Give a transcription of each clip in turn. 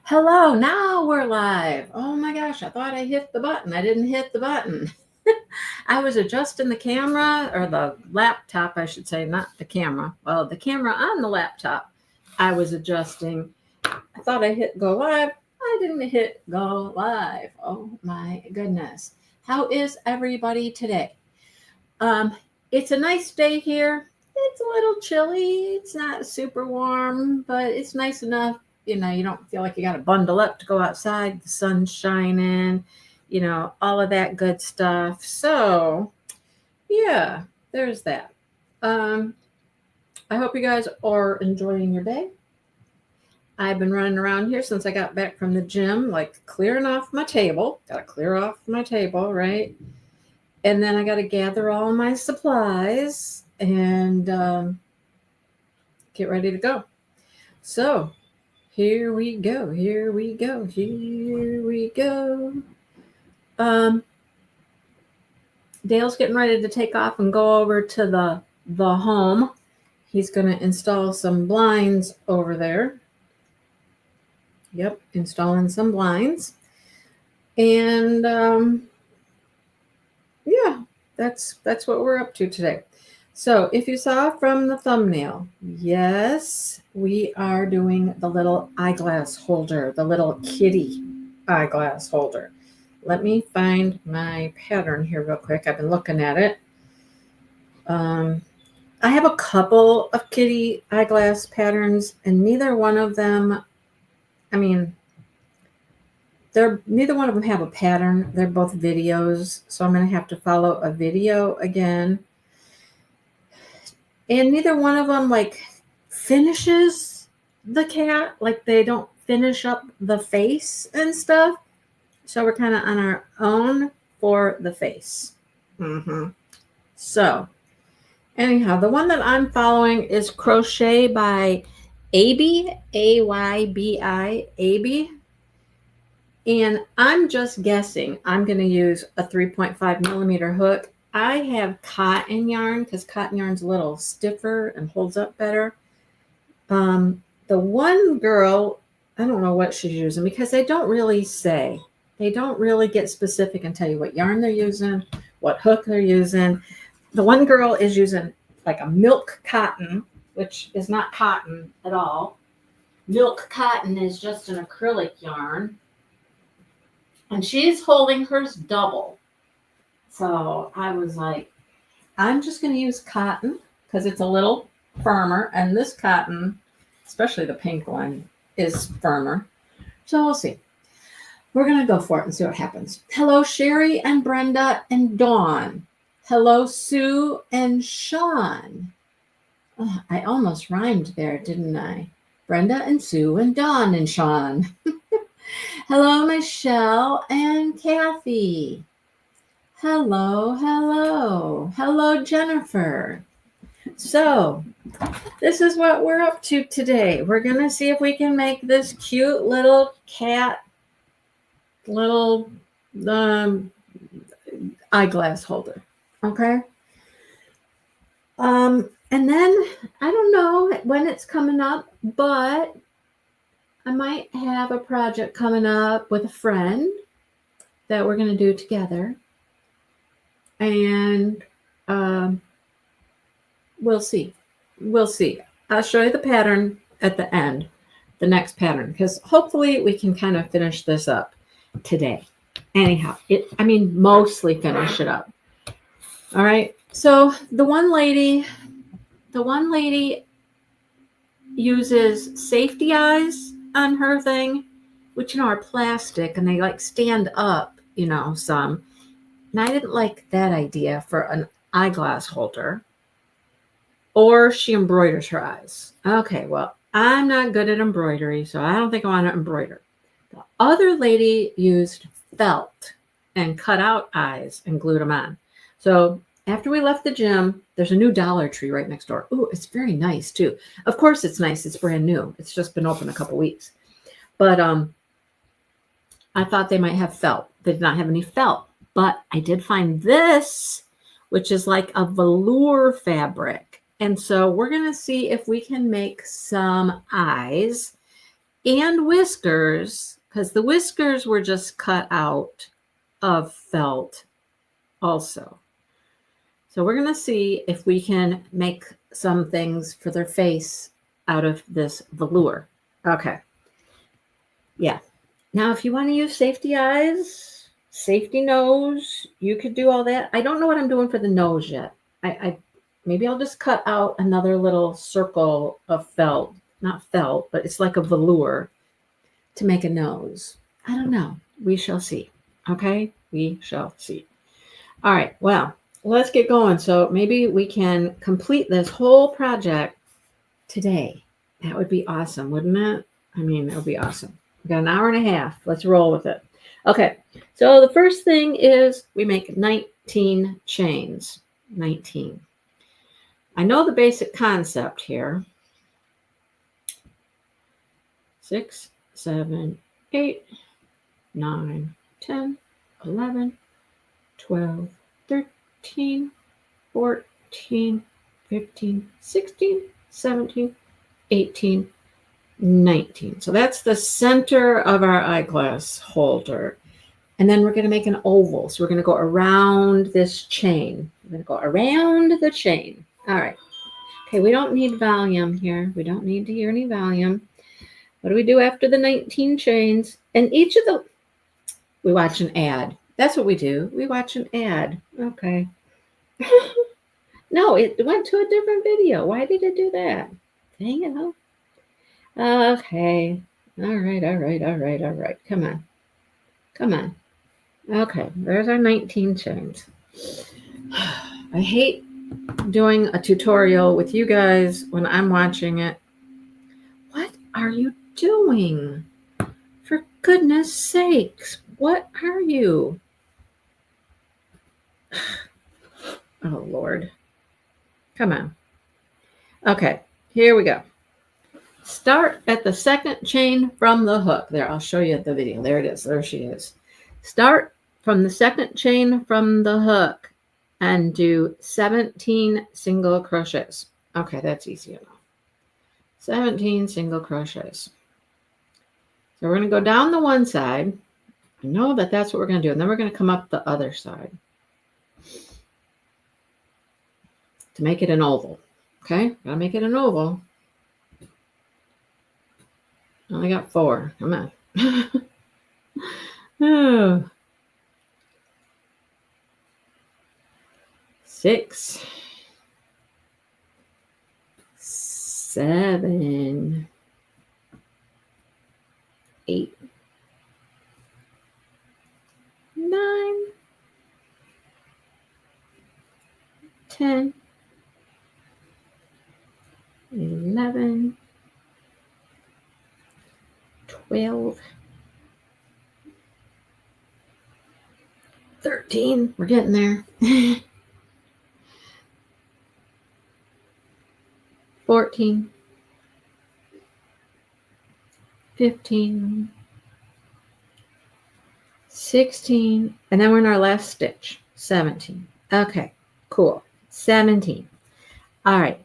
Hello, now we're live. Oh my gosh, I thought I hit the button. I didn't hit the button. I was adjusting the camera, or the laptop, I should say, not the camera. Well, the camera on the laptop, I was adjusting. I thought I hit go live. I didn't hit go live. Oh my goodness. How is everybody today? It's a nice day here. It's a little chilly. It's not super warm, but it's nice enough. You know, you don't feel like you got to bundle up to go outside. The sun's shining, all of that good stuff. So, yeah, there's that. I hope you guys are enjoying your day. I've been running around here since I got back from the gym, like clearing off my table. Got to clear off my table, right? And then I got to gather all my supplies and get ready to go. So here we go. Here we go. Here we go. Dale's getting ready to take off and go over to the home. He's going to install some blinds over there. Yep, installing some blinds. And yeah, that's what we're up to today. So if you saw from the thumbnail, yes, we are doing the little eyeglass holder, the little kitty eyeglass holder. Let me find my pattern here real quick. I've been looking at it. I have a couple of kitty eyeglass patterns, and neither one of them, neither one of them have a pattern. They're both videos, so I'm going to have to follow a video again. And neither one of them finishes the cat. Like they don't finish up the face and stuff. So we're kind of on our own for the face. So anyhow, the one that I'm following is Crochet by Aybi, A-Y-B-I, Aybi. And I'm just guessing I'm going to use a 3.5 millimeter hook. I have cotton yarn because cotton yarn's a little stiffer and holds up better. The one girl, I don't know what she's using because they don't really say. They don't really get specific and tell you what yarn they're using, what hook they're using. The one girl is using like a milk cotton, which is not cotton at all. Milk cotton is just an acrylic yarn. And she's holding hers double. So I was like, I'm just going to use cotton because it's a little firmer. And this cotton, especially the pink one, is firmer. So we'll see. We're going to go for it and see what happens. Hello, Sherry and Brenda and Dawn. Hello, Sue and Sean. Oh, I almost rhymed there, didn't I? Brenda and Sue and Dawn and Sean. Hello, Michelle and Kathy. Hello, hello. Hello, Jennifer. So this is what we're up to today. We're going to see if we can make this cute little cat little eyeglass holder. Okay. And then I don't know when it's coming up, but I might have a project coming up with a friend that we're going to do together. And we'll see. We'll see. I'll show you the pattern at the end, the next pattern, because hopefully we can kind of finish this up today. Anyhow, mostly finish it up. All right. So the one lady uses safety eyes on her thing, which are plastic and they stand up, some. And I didn't like that idea for an eyeglass holder. Or she embroiders her eyes. Okay, well, I'm not good at embroidery, so I don't think I want to embroider. The other lady used felt and cut out eyes and glued them on. So after we left the gym, there's a new Dollar Tree right next door. Ooh, it's very nice too. Of course it's nice. It's brand new. It's just been open a couple weeks. But I thought they might have felt. They did not have any felt. But I did find this, which is like a velour fabric. And so we're going to see if we can make some eyes and whiskers, because the whiskers were just cut out of felt also. So we're going to see if we can make some things for their face out of this velour. Okay. Yeah. Now, if you want to use safety eyes, safety nose, you could do all that. I don't know what I'm doing for the nose yet. I maybe I'll just cut out another little circle of felt, not felt, but it's like a velour to make a nose. I don't know. We shall see. Okay? We shall see. All right. Well, let's get going. So maybe we can complete this whole project today. That would be awesome, wouldn't it? I mean, that would be awesome. We got an hour and a half. Let's roll with it. Okay. So the first thing is we make 19 chains. 19. I know the basic concept here. 6, 7, 8, 9, 10, 11, 12, 13, 14, 15, 16, 17, 18, 19. So that's the center of our eyeglass holder. And then we're going to make an oval. So we're going to go around this chain. We're going to go around the chain. All right. Okay, we don't need volume here. We don't need to hear any volume. What do we do after the 19 chains? And each of the, we watch an ad. That's what we do. We watch an ad. Okay. No, it went to a different video. Why did it do that? Dang it, huh? Okay. All right. Come on. Come on. Okay, there's our 19 chains. I hate doing a tutorial with you guys when I'm watching it. What are you doing? For goodness sakes, what are you? Oh, Lord. Come on. Okay, here we go. Start at the second chain from the hook. There, I'll show you the video. There it is. There she is. Start from the second chain from the hook and do 17 single crochets. Okay, that's easy enough. 17 single crochets. So we're going to go down the one side. I know that that's what we're going to do. And then we're going to come up the other side to make it an oval. Okay, got to make it an oval. I only got 4. Come on. Oh. 6, 7, 8, 9, 10, 11, 12, 13. We're getting there. 14, 15, 16, and then we're in our last stitch, 17. Okay, cool. 17. All right.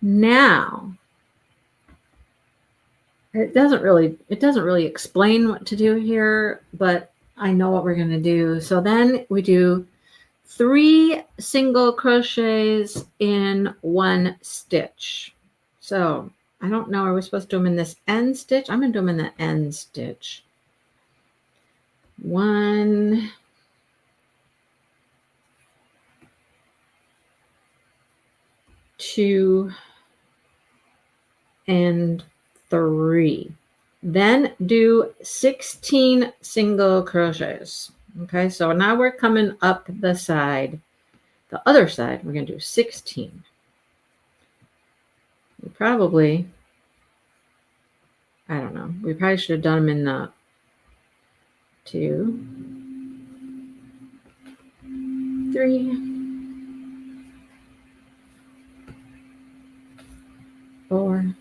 Now, it doesn't really explain what to do here, but I know what we're going to do. So then we do 3 single crochets in 1 stitch. So I don't know, are we supposed to do them in this end stitch? I'm going to do them in the end stitch. 1, 2, and 3. Then do 16 single crochets. Okay, so now we're coming up the side. The other side, we're going to do 16. We probably, I don't know, we probably should have done them in the 2, 3, 4,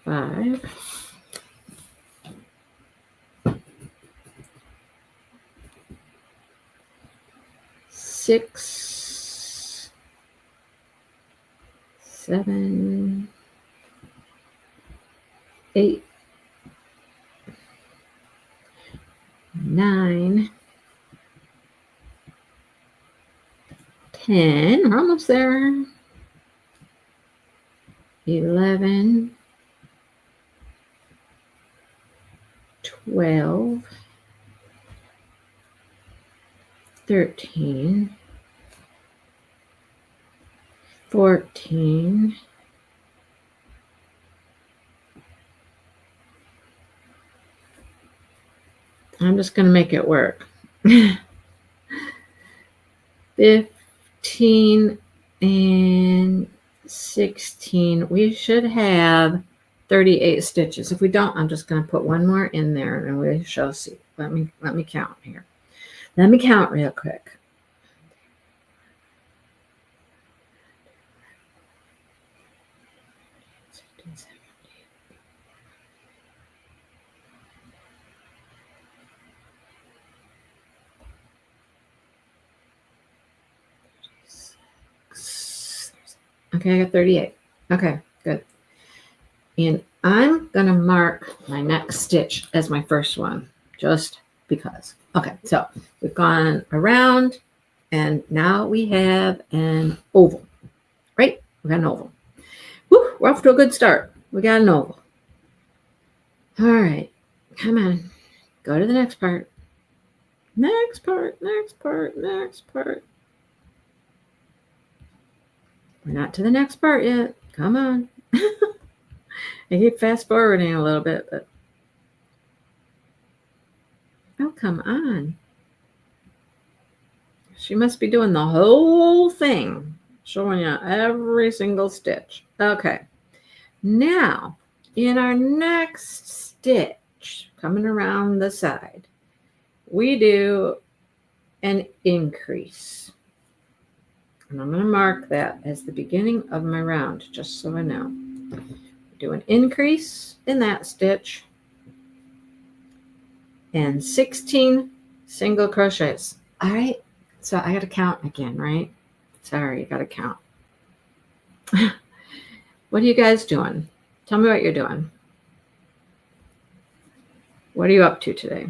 5, 6, 7, 8, 9, 10. We're almost there. 11, 12, 13, 14, I'm just going to make it work. 15 and 16. We should have 38 stitches. If we don't, I'm just going to put one more in there and we shall see. Let me count here. Let me count real quick. Okay, I got 38. Okay, good. And I'm going to mark my next stitch as my first one, just because. Okay, so we've gone around, and now we have an oval, right? We got an oval. Woo, we're off to a good start. We got an oval. All right, come on. Go to the next part. Next part, next part, next part. We're not to the next part yet. Come on. I keep fast forwarding a little bit, but oh, come on. She must be doing the whole thing, showing you every single stitch. Okay. Now, in our next stitch, coming around the side, we do an increase. And I'm going to mark that as the beginning of my round, just so I know. Do an increase in that stitch and 16 single crochets. All right, so I got to count again, right? Sorry, you got to count. What are you guys doing? Tell me what you're doing. What are you up to today?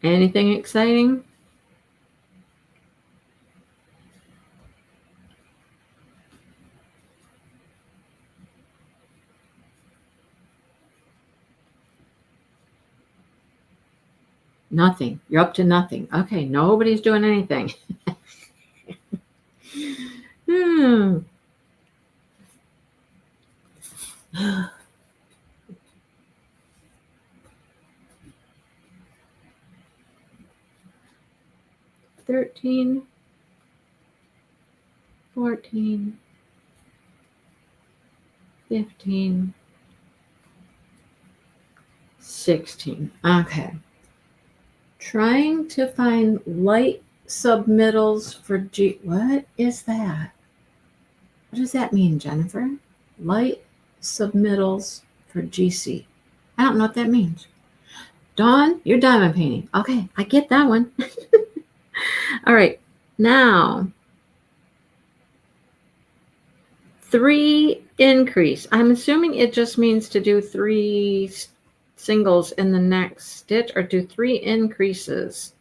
Anything exciting? Nothing. You're up to nothing. Okay, nobody's doing anything. 13, 14, 15, 16. Okay. Trying to find light submittals for G. What is that? What does that mean, Jennifer? Light submittals for GC. I don't know what that means. Dawn, you're diamond painting. Okay, I get that one. All right, now 3 increase. I'm assuming it just means to do 3 singles in the next stitch or do 3 increases.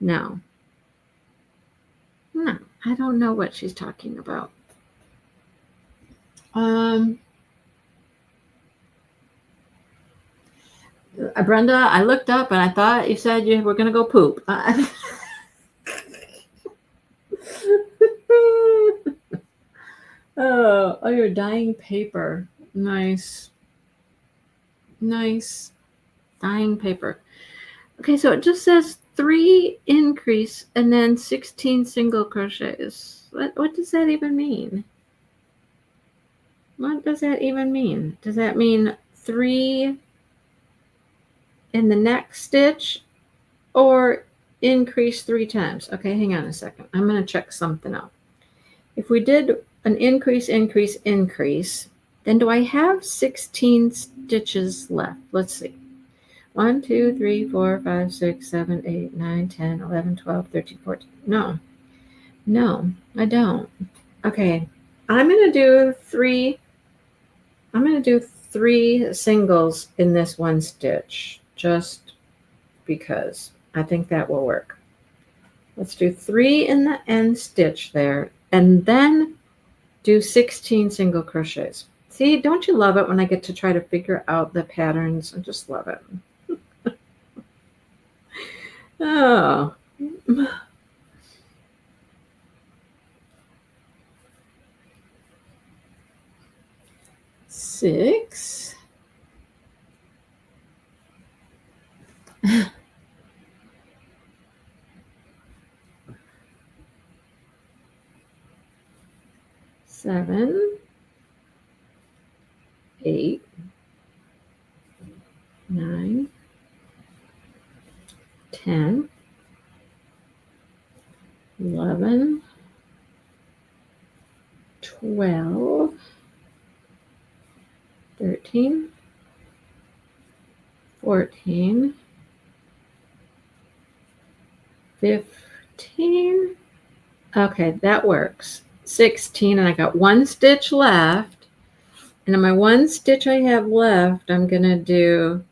No, I don't know what she's talking about. Brenda, I looked up and I thought you said you were going to go poop. Oh, you're dyeing paper. Nice. Nice. Dyeing paper. Okay, so it just says 3 increase and then 16 single crochets. What does that even mean? What does that even mean? Does that mean 3 in the next stitch or increase 3 times? Okay, hang on a second. I'm going to check something out. If we did an increase, increase, increase, then do I have 16 stitches left? Let's see. 1, 2, 3, 4, 5, 6, 7, 8, 9, 10, 11, 12, 13, 14. No, I don't. Okay, I'm going to do 3. I'm going to do 3 singles in this one stitch, just because I think that will work. Let's do 3 in the end stitch there, and then do 16 single crochets. See, don't you love it when I get to try to figure out the patterns? I just love it. Oh. 6. 7, 8, 9, 10, 11, 12, 13, 14, 15. Okay, that works. 16, and I got 1 stitch left. And in my 1 stitch I have left, I'm going to do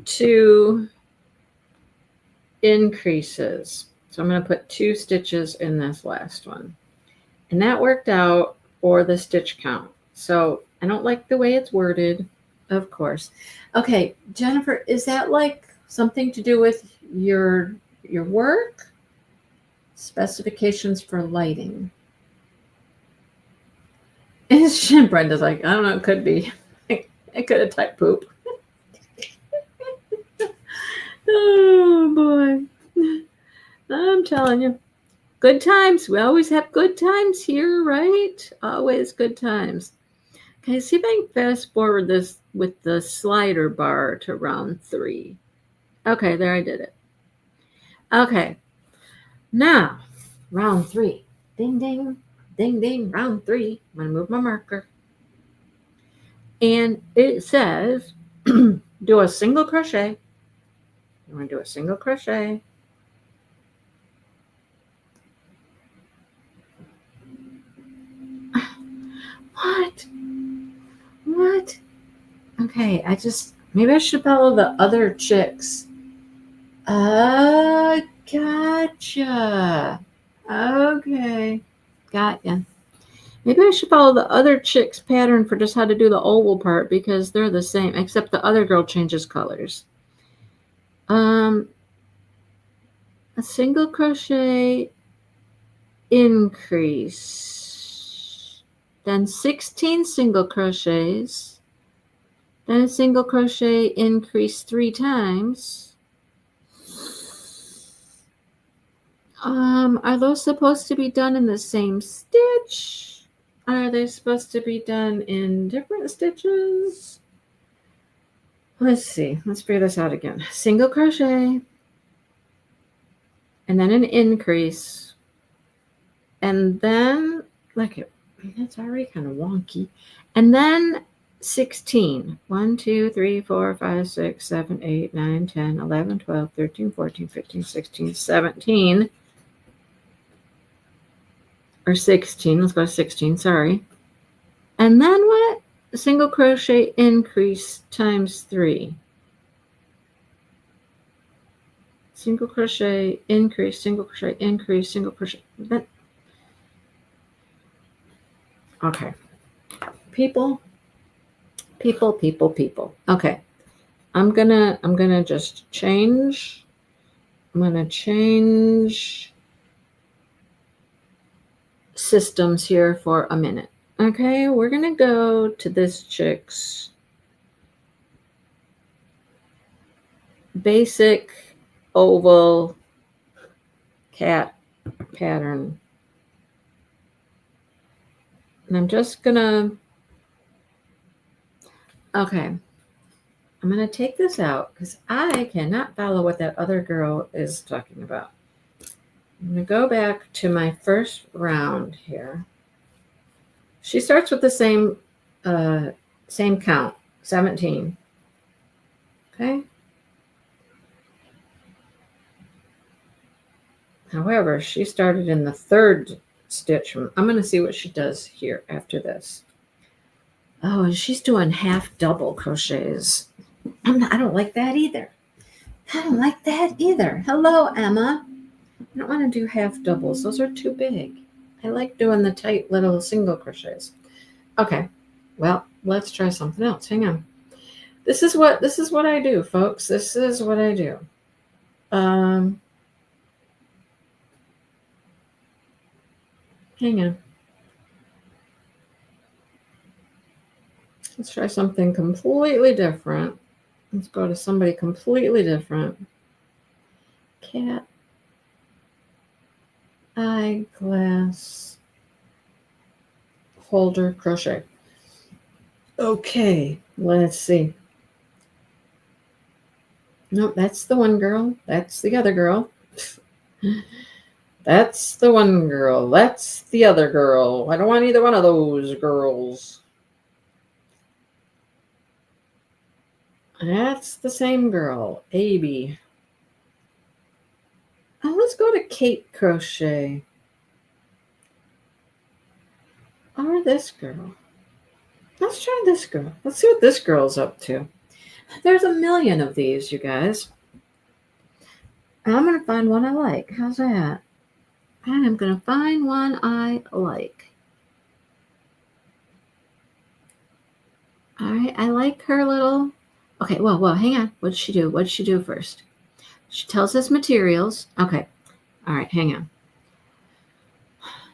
2 increases. So I'm going to put 2 stitches in this last one. And that worked out for the stitch count. So I don't like the way it's worded, of course. Okay, Jennifer, is that like something to do with your work? Specifications for lighting. And Brenda's like, I don't know, it could be. I could have typed poop. Oh boy. I'm telling you. Good times. We always have good times here, right? Always good times. Okay, see if I can fast forward this with the slider bar to round 3. Okay, there I did it. Okay. Now, round 3. Ding, ding, ding, ding, round 3. I'm going to move my marker. And it says, do a single crochet. You want to do a single crochet. What? Okay, maybe I should follow the other chicks. Gotcha. Okay, got ya. Maybe I should follow the other chick's pattern for just how to do the oval part because they're the same, except the other girl changes colors. A single crochet increase, then 16 single crochets, then a single crochet increase 3 times. Are those supposed to be done in the same stitch? Are they supposed to be done in different stitches? Let's see. Let's figure this out again. Single crochet, and then an increase, and then, look, that's already kind of wonky. And then 16. 1, 2, 3, 4, 5, 6, 7, 8, 9, 10, 11, 12, 13, 14, 15, 16, 17. Or 16. Let's go to 16. Sorry. And then what? A single crochet increase times 3. Single crochet increase, single crochet increase, single crochet. Okay. People. Okay. I'm gonna just change. I'm gonna change systems here for a minute. Okay, we're gonna go to this chick's basic oval cat pattern. And I'm just gonna, okay, I'm gonna take this out because I cannot follow what that other girl is talking about. I'm gonna go back to my first round here. She starts with the same count, 17. Okay. However, she started in the third stitch. I'm going to see what she does here after this. Oh, and she's doing half double crochets. I don't like that either. I don't like that either. Hello, Emma. I don't want to do half doubles. Those are too big. I like doing the tight little single crochets. Okay. Well, let's try something else. Hang on. This is what I do, folks. This is what I do. Hang on. Let's try something completely different. Let's go to somebody completely different. Cat eyeglass holder crochet. Okay, let's see. Nope, that's the one girl. That's the other girl. That's the one girl. That's the other girl. I don't want either one of those girls. That's the same girl, Abby. Oh, let's go to Kate Crochet. Or this girl. Let's try this girl. Let's see what this girl's up to. There's a million of these, you guys. And I'm going to find one I like. How's that? I'm going to find one I like. All right, I like her little... Okay, well, hang on. What did she do? What did she do first? She tells us materials. Okay, all right, hang on.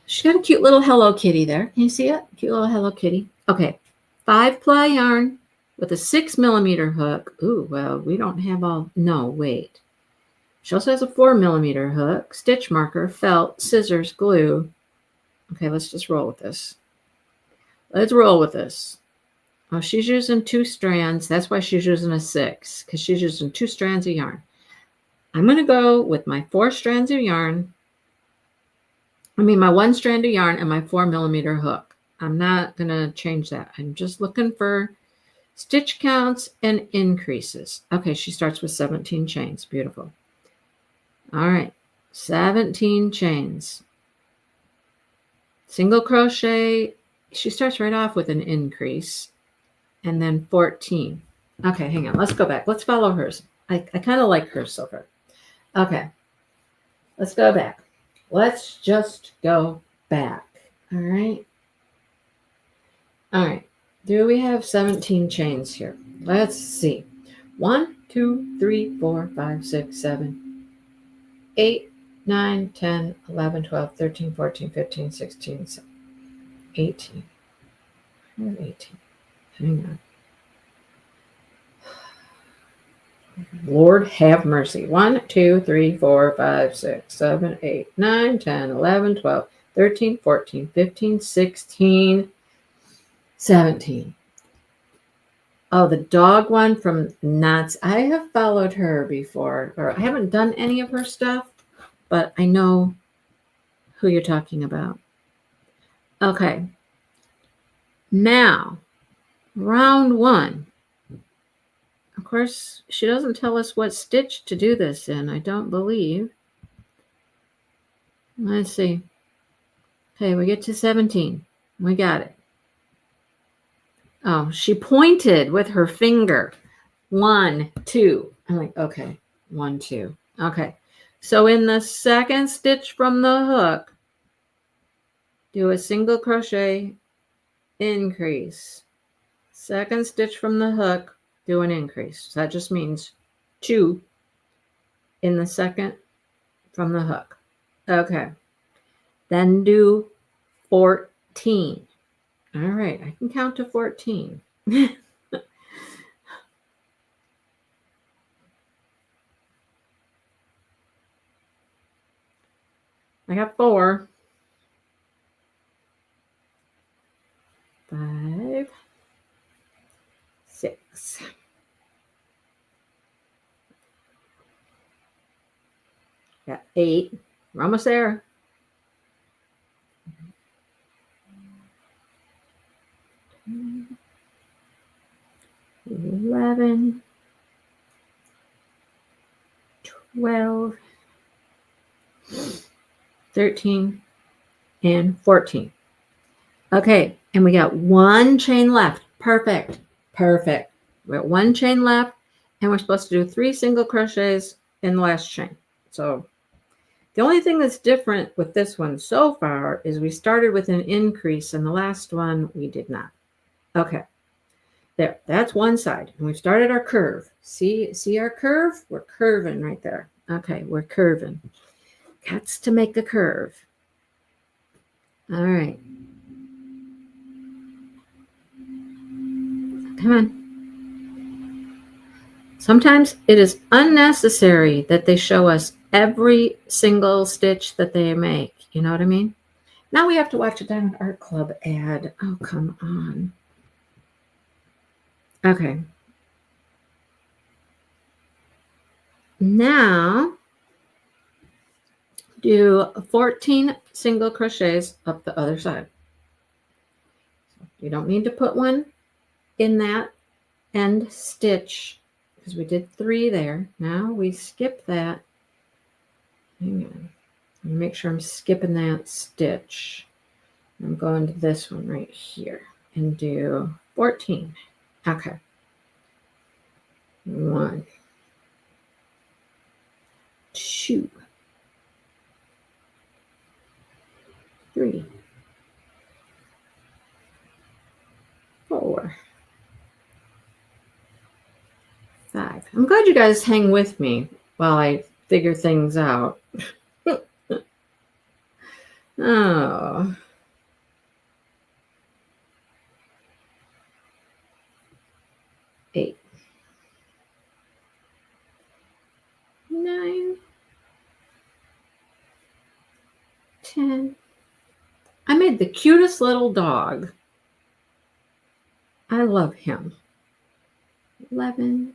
She's got a cute little Hello Kitty there. Can you see it? Cute little Hello Kitty. Okay, 5-ply yarn with a 6mm hook. Ooh, well, we don't have all... No, wait. She also has a 4mm hook, stitch marker, felt, scissors, glue. Okay, let's just roll with this. Let's roll with this. Oh, she's using 2 strands. That's why she's using a 6, because she's using 2 strands of yarn. I'm going to go with my 4 strands of yarn. My 1 strand of yarn and my 4mm hook. I'm not going to change that. I'm just looking for stitch counts and increases. Okay, she starts with 17 chains. Beautiful. All right, 17 chains. Single crochet. She starts right off with an increase. And then 14. Okay, hang on. Let's go back. Let's follow hers. I kind of like hers so far. Okay. Let's go back. Let's just go back. All right. All right. Do we have 17 chains here? Let's see. 1, 2, 3, 4, 5, 6, 7, 8, 9, 10, 11, 12, 13, 14, 15, 16, 18. I have 18. Hang on. Lord have mercy. 1, 2, 3, 4, 5, 6, 7, 8, 9, 10, 11, 12, 13, 14, 15, 16, 17. Oh, the dog one from Knots. I have followed her before, or I haven't done any of her stuff, but I know who you're talking about. Okay. Now, round 1. Of course, she doesn't tell us what stitch to do this in, I don't believe. Let's see. Okay, we get to 17. We got it. Oh, she pointed with her finger. 1, 2. I'm like, okay, 1, 2. Okay, so in the second stitch from the hook, do a single crochet, increase. Second stitch from the hook, do an increase. So that just means 2 in the second from the hook. Okay. Then do 14. All right, I can count to 14. I got 4, 5, 6. Got 8. We're almost there. 11, 12, 13, and 14. Okay, and we got one chain left. Perfect. Perfect. We got one chain left, and we're supposed to do 3 single crochets in the last chain. So the only thing that's different with this one so far is we started with an increase, and the last one we did not. Okay, there, that's one side, and we've started our curve. See our curve? We're curving right there. Okay, we're curving. Got to make a curve. All right. Come on. Sometimes it is unnecessary that they show us every single stitch that they make. You know what I mean? Now we have to watch a Diamond Art Club ad. Oh, come on. Okay. Now do 14 single crochets up the other side. You don't need to put one in that end stitch because we did 3 there. Now we skip that. Hang on. Make sure I'm skipping that stitch. I'm going to this one right here and do 14. Okay. 1, 2, 3, 4, 5. I'm glad you guys hang with me while I figure things out. Oh. 8, 9, 10. I made the cutest little dog. I love him. 11,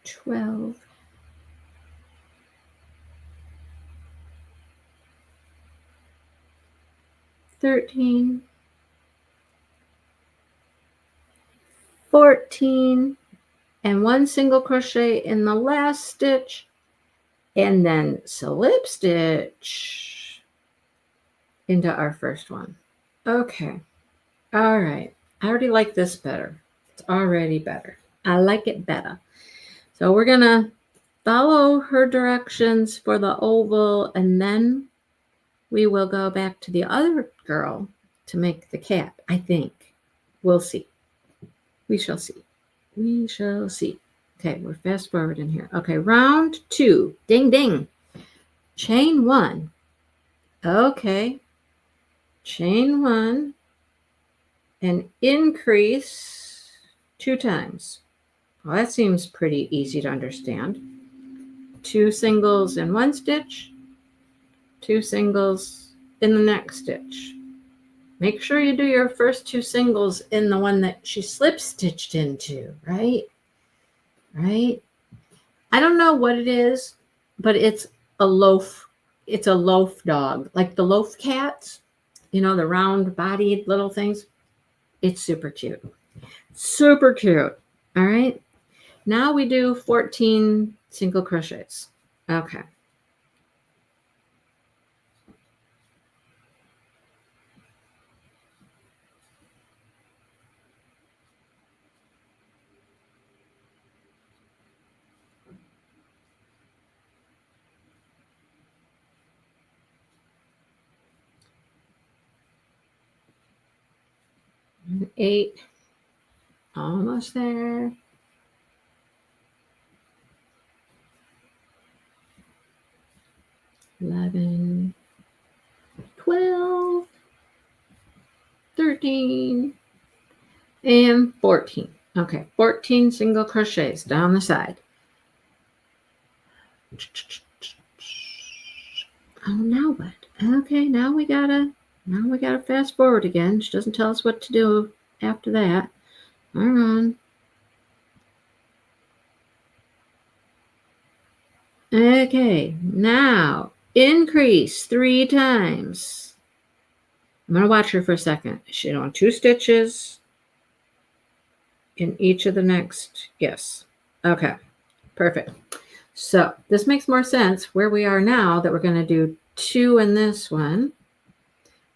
12, 13, 14, and 1 single crochet in the last stitch, and then slip stitch into our first one. Okay. All right. I already like this better. It's already better. I like it better. So we're going to follow her directions for the oval, and then we will go back to the other girl to make the cat, I think. We'll see. We shall see. We shall see. Okay, we're fast forwarding here. Okay, round 2. Ding, ding. Chain 1. Okay. Chain 1 and increase 2 times. Well, that seems pretty easy to understand. 2 singles in 1 stitch, 2 singles in the next stitch. Make sure you do your first 2 singles in the one that she slip stitched into, right? Right? I don't know what it is, but it's a loaf. It's a loaf dog, like the loaf cats, you know, the round bodied little things. It's super cute. Super cute. All right. Now we do 14 single crochets. Okay. And 8. Almost there. 11, 12, 13, and 14. Okay, 14 single crochets down the side. Oh, now what? Okay, now we gotta fast forward again. She doesn't tell us what to do after that. All right. Okay, now increase 3 times. I'm going to watch her for a second. She's on 2 stitches in each of the next. Yes. Okay, perfect. So this makes more sense where we are now, that we're going to do 2 in this one,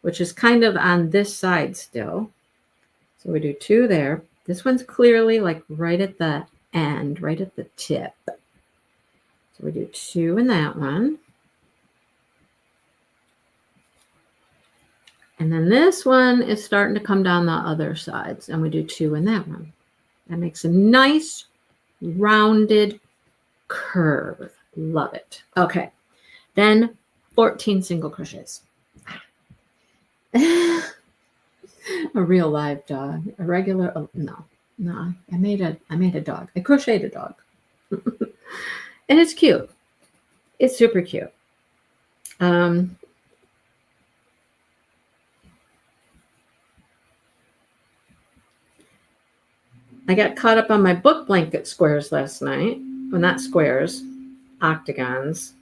which is kind of on this side still. So we do 2 there. This one's clearly like right at the end, right at the tip. So we do 2 in that one. And then this one is starting to come down the other sides, and we do 2 in that one. That makes a nice rounded curve. Love it. Okay. Then 14 single crochets. A real live dog. A regular, oh, no. I made a dog. I crocheted a dog. And it's cute. It's super cute. I got caught up on my book blanket squares last night. Well, not squares, octagons.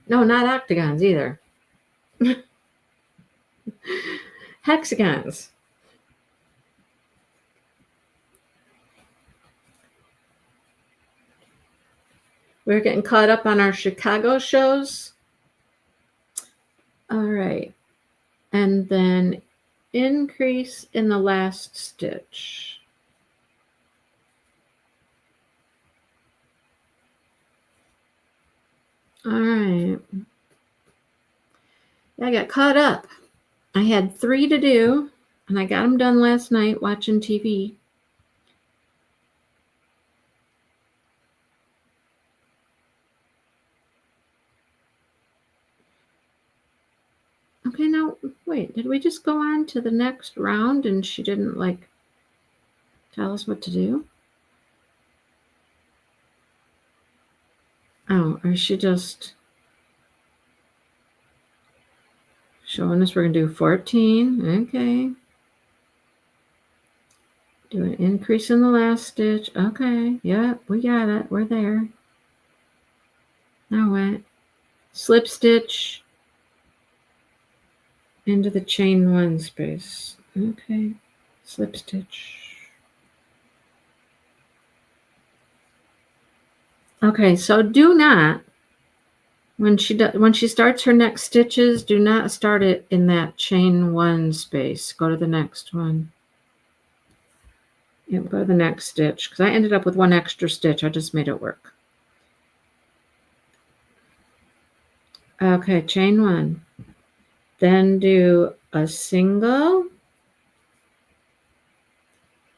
No, not octagons either. Hexagons. We're getting caught up on our Chicago shows. All right. And then increase in the last stitch. All right. I got caught up. I had 3 to do, and I got them done last night watching TV. Okay, now, wait, did we just go on to the next round and she didn't, like, tell us what to do? Oh, or is she just showing us we're going to do 14? Okay. Do an increase in the last stitch. Okay, yeah, we got it. We're there. Now what? Slip stitch into the chain 1 space. Okay, slip stitch. Okay, so do not, when she starts her next stitches, do not start it in that chain 1 space. Go to the next one. Yeah, go to the next stitch, because I ended up with 1 extra stitch. I just made it work. Okay, chain 1. Then do a single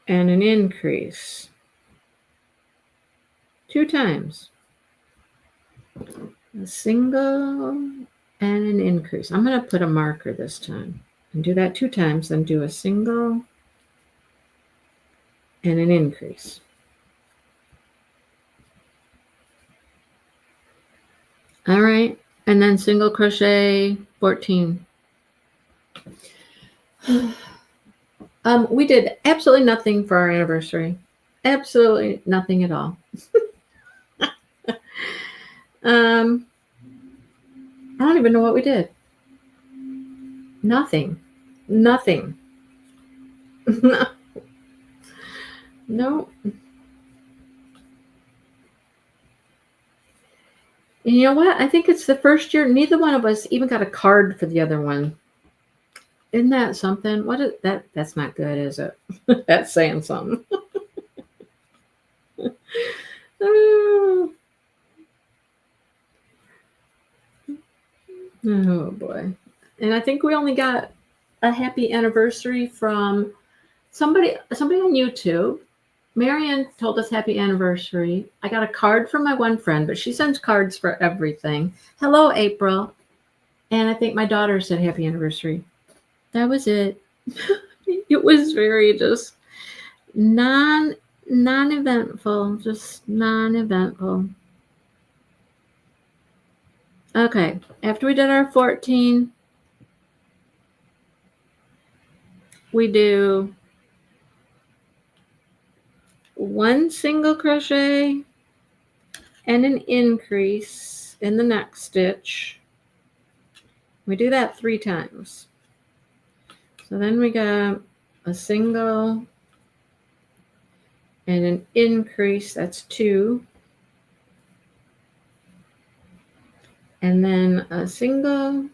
and an increase 2 times. A single and an increase. I'm going to put a marker this time and do that 2 times, then do a single and an increase. All right, and then single crochet 14. We did absolutely nothing for our anniversary. Absolutely nothing at all. I don't even know what we did. Nothing. No. And you know what? I think it's the first year neither one of us even got a card for the other one. Isn't that something? What is that? That's not good, is it? That's saying something. Oh boy. And I think we only got a happy anniversary from somebody on YouTube. Marion told us happy anniversary. I got a card from my one friend, but she sends cards for everything. Hello, April. And I think my daughter said happy anniversary. That was it. It was very just non-eventful, just non-eventful. Okay, after we did our 14, we do 1 single crochet and an increase in the next stitch. We do that 3 times. So then we got a single and an increase, that's 2, and then a single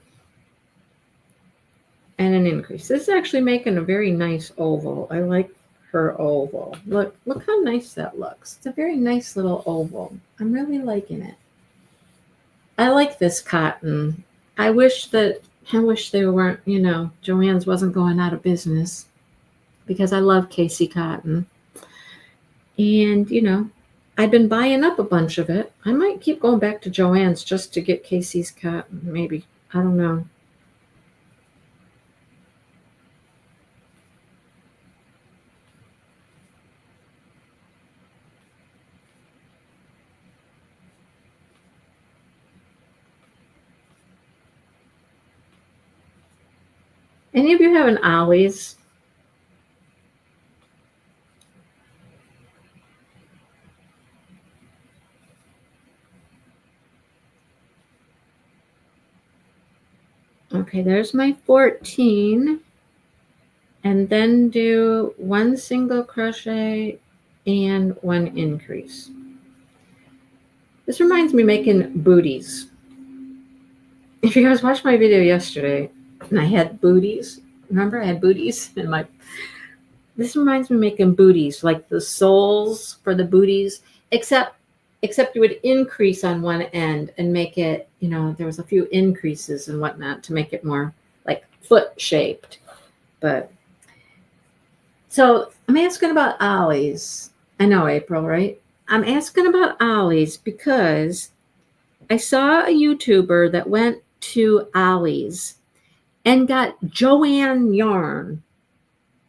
and an increase. This is actually making a very nice oval. I like her oval. Look how nice that looks. It's a very nice little oval. I'm really liking it. I like this cotton. I wish they weren't, Joann's wasn't going out of business, because I love Casey cotton. And, I've been buying up a bunch of it. I might keep going back to Joann's just to get Casey's cotton, maybe. I don't know. Any of you have an Ollie's? Okay, there's my 14. And then do 1 single crochet and 1 increase. This reminds me of making booties. If you guys watched my video yesterday and I had booties, remember I had booties in my... This reminds me of making booties, like the soles for the booties, except you would increase on one end and make it, there was a few increases and whatnot to make it more like foot shaped. But so I'm asking about Ollie's. I know, April, right? I'm asking about Ollie's because I saw a YouTuber that went to Ollie's and got Joann yarn.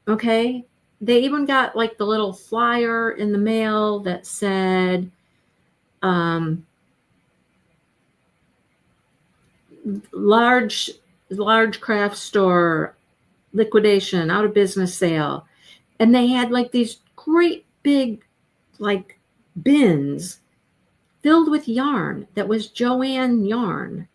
Okay? They even got like the little flyer in the mail that said, large craft store liquidation, out of business sale. And they had like these great big like bins filled with yarn that was Joann yarn.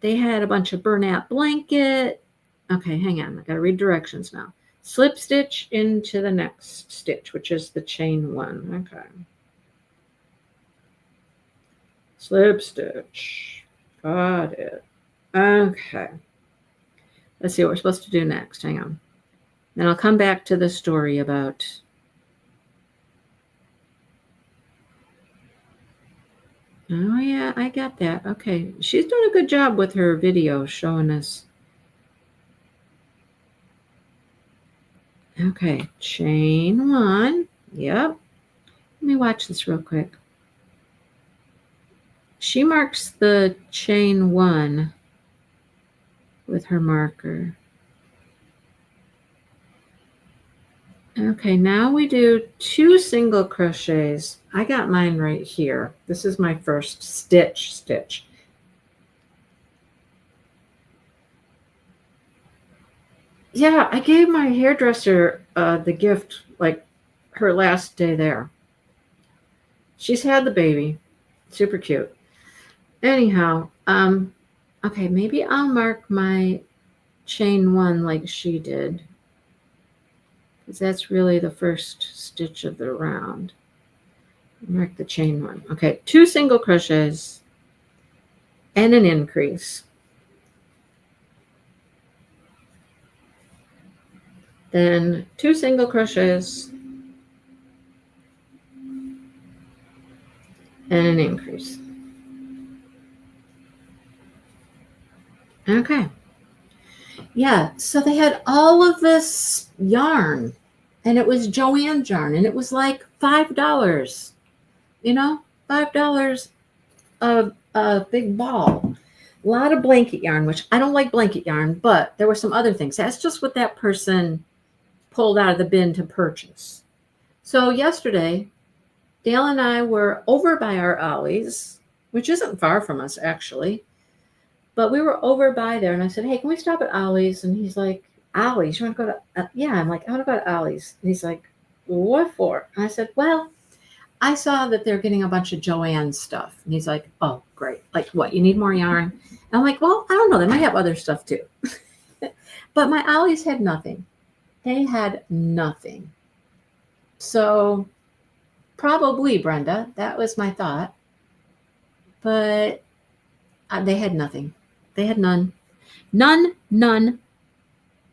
They had a bunch of burlap blanket. Okay, hang on. I got to read directions now. Slip stitch into the next stitch, which is the chain 1. Okay. Slip stitch. Got it. Okay. Let's see what we're supposed to do next. Hang on. Then I'll come back to the story about... Oh, yeah, I got that. Okay. She's doing a good job with her video showing us. Okay. Chain 1. Yep. Let me watch this real quick. She marks the chain 1 with her marker. Okay, now we do 2 single crochets. I got mine right here. This is my first stitch. Yeah, I gave my hairdresser the gift like her last day there. She's had the baby. Super cute. Anyhow, okay, maybe I'll mark my chain 1 like she did, because that's really the first stitch of the round. Mark the chain 1. Okay, 2 single crochets and an increase. Then 2 single crochets and an increase. Okay. Yeah, so they had all of this yarn, and it was Joann's yarn, and it was like $5, $5 a big ball. A lot of blanket yarn, which I don't like blanket yarn, but there were some other things. That's just what that person pulled out of the bin to purchase. So yesterday, Dale and I were over by our Ollie's, which isn't far from us, actually. But we were over by there, and I said, hey, can we stop at Ollie's? And he's like, Ollie's? You want to go to... yeah, I'm like, I want to go to Ollie's. And he's like, what for? And I said, well, I saw that they're getting a bunch of Joann stuff. And he's like, oh, great. Like, what, you need more yarn? And I'm like, well, I don't know. They might have other stuff, too. But my Ollie's had nothing. They had nothing. So Probably, Brenda. That was my thought. But they had nothing. They had none. None, none,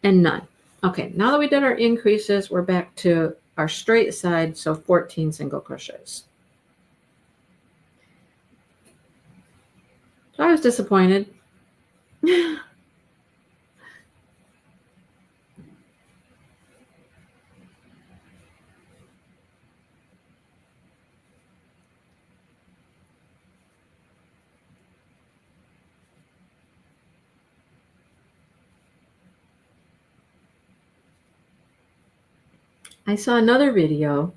and none. Okay, now that we did our increases, we're back to our straight side, so 14 single crochets. So I was disappointed. I saw another video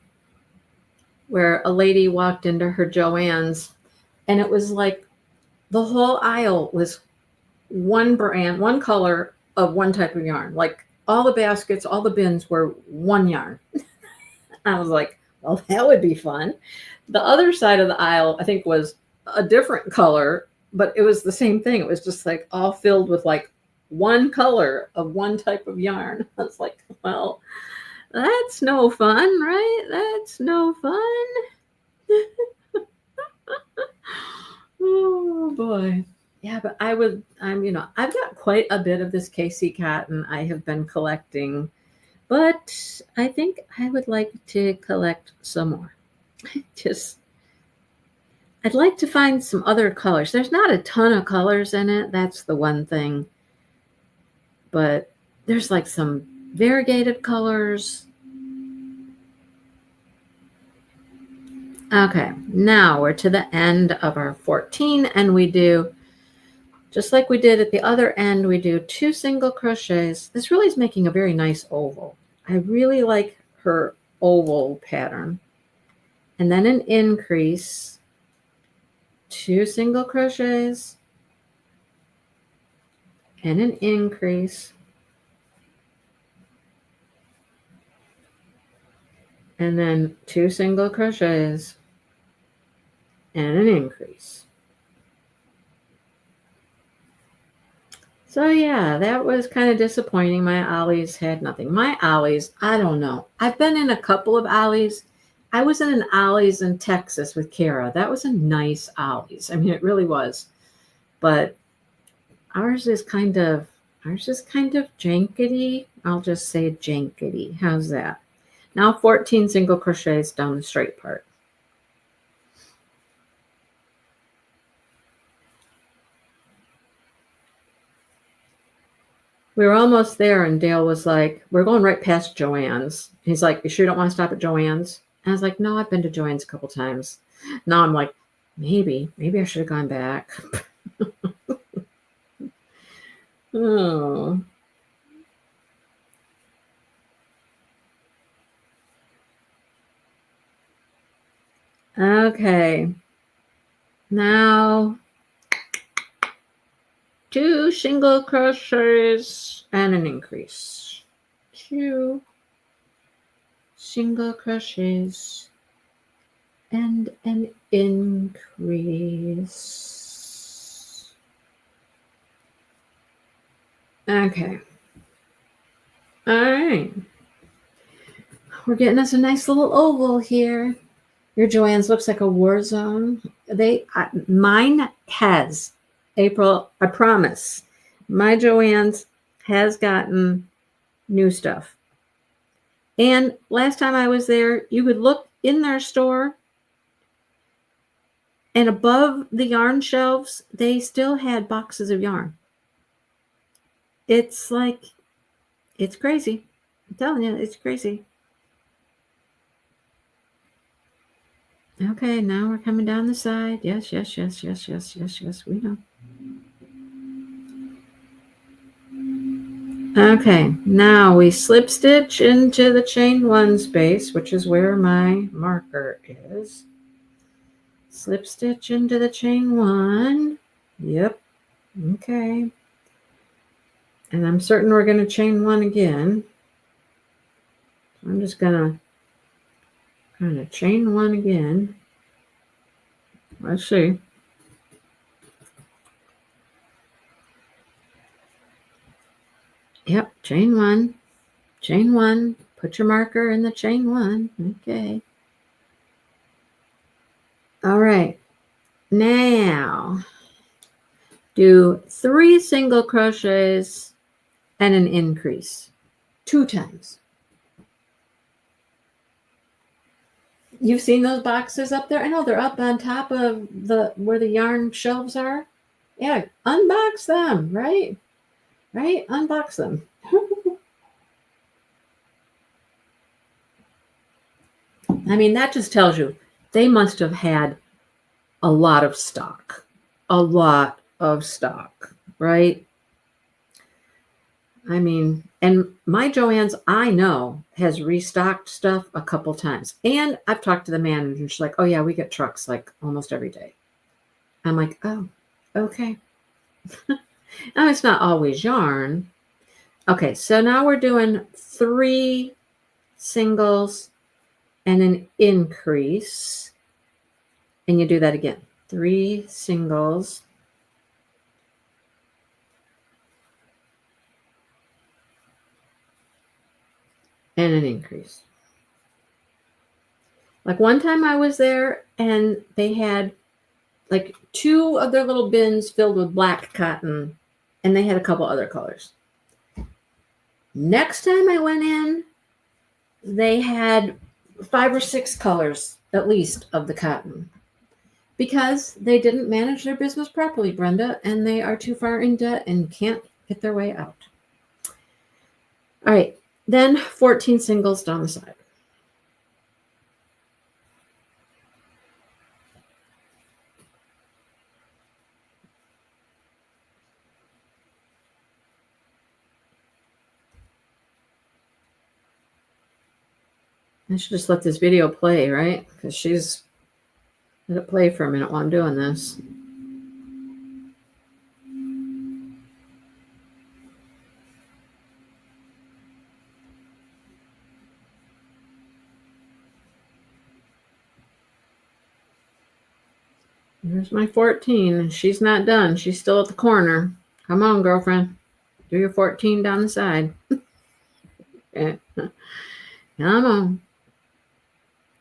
where a lady walked into her Joann's, and it was like the whole aisle was one brand, one color of one type of yarn. Like all the baskets, all the bins were one yarn. I was like, well, that would be fun. The other side of the aisle, I think, was a different color, but it was the same thing. It was just like all filled with like one color of one type of yarn. I was like, well, that's no fun, right? That's no fun. Oh boy. Yeah, but I've got quite a bit of this KC cotton I have been collecting, but I think I would like to collect some more. I'd like to find some other colors. There's not a ton of colors in it. That's the one thing. But there's like some variegated colors. Okay, now we're to the end of our 14, and we do, just like we did at the other end, we do 2 single crochets. This really is making a very nice oval. I really like her oval pattern. And then an increase, 2 single crochets, and an increase, and then 2 single crochets, and an increase. So yeah, that was kind of disappointing. My ollies had nothing. My ollies, I don't know. I've been in a couple of ollies. I was in an ollies in Texas with Kara. That was a nice ollies. I mean, it really was. But ours is kind of jankety. I'll just say jankety. How's that? Now 14 single crochets down the straight part. We were almost there, and Dale was like, we're going right past Joann's. He's like, you sure don't want to stop at Joann's? And I was like, no, I've been to Joann's a couple times. Now I'm like, maybe I should have gone back. Oh. Okay. Now 2 single crochets and an increase. 2 single crochets and an increase. Okay. All right. We're getting us a nice little oval here. Your Joann's looks like a war zone. Mine has, April, I promise. My Joann's has gotten new stuff. And last time I was there, you could look in their store, and above the yarn shelves, they still had boxes of yarn. It's like, it's crazy. I'm telling you, it's crazy. Okay, now we're coming down the side. Yes, we know. Okay, now we slip stitch into the chain 1 space, which is where my marker is. Slip stitch into the chain 1. Yep. Okay. And I'm certain we're going to chain 1 again. I'm just going to kind of chain 1 again. Let's see. Yep, chain 1. Chain 1. Put your marker in the chain 1. Okay. All right. Now do 3 single crochets and an increase 2 times. You've seen those boxes up there? I know they're up on top of where the yarn shelves are. Yeah, unbox them, right? Right? Unbox them. I mean, that just tells you they must have had a lot of stock. A lot of stock, right? I mean, and my Joann's, I know, has restocked stuff a couple times. And I've talked to the manager, and she's like, oh, yeah, we get trucks like almost every day. I'm like, oh, okay. Now, it's not always yarn. Okay, so now we're doing 3 singles and an increase. And you do that again. 3 singles and an increase. Like one time I was there and they had like 2 of their little bins filled with black cotton and they had a couple other colors. Next time I went in, they had 5 or 6 colors at least of the cotton because they didn't manage their business properly, Brenda, and they are too far in debt and can't get their way out. All right, then 14 singles down the side. I should just let this video play, right? Because she's let it play for a minute while I'm doing this. Here's my 14. She's not done. She's still at the corner. Come on, girlfriend. Do your 14 down the side. Okay. Come on.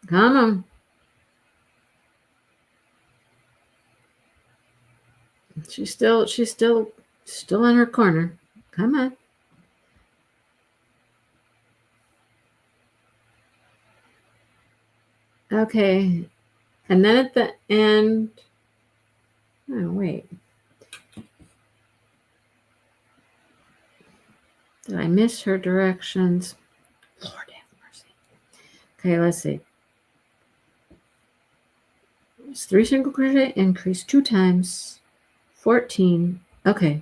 Come on. She's still in her corner. Come on. Okay. And then at the end, oh, wait. Did I miss her directions? Lord have mercy. Okay, let's see. It's 3 single crochet, increase 2 times, 14. Okay.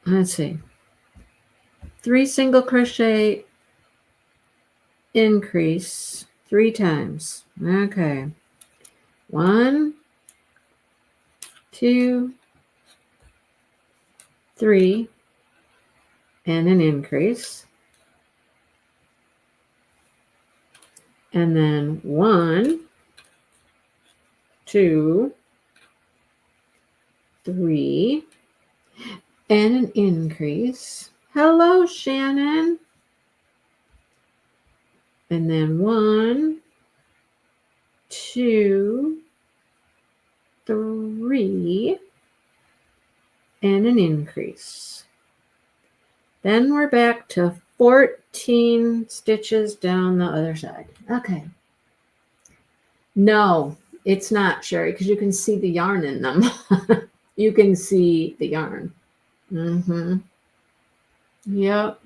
Let's see. 3 single crochet, increase 3 times. Okay. 1, 2, 3, and an increase. And then 1, 2, 3, and an increase. Hello, Shannon. And then 1, 2, 3, and an increase. Then we're back to 14 stitches down the other side. Okay. No, it's not, Sherry, because you can see the yarn in them. You can see the yarn. Mm-hmm. Yep.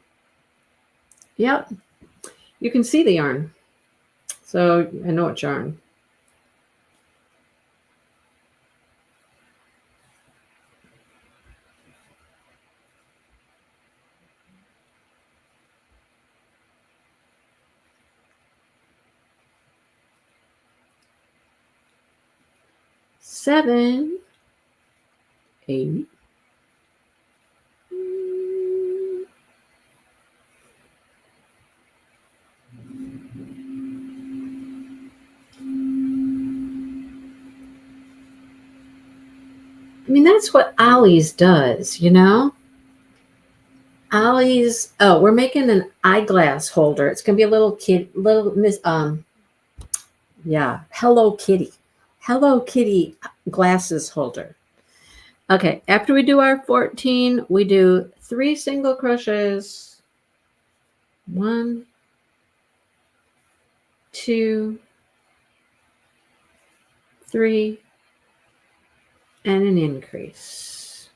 Yep. You can see the yarn. So I know it's yarn. Seven, 8. I mean, that's what Ollie's does, you know? Ollie's, oh, we're making an eyeglass holder. It's going to be a little Yeah. Hello Kitty. Hello Kitty glasses holder. Okay. After we do our 14, we do 3 single crochets. 1, 2, 3, and an increase.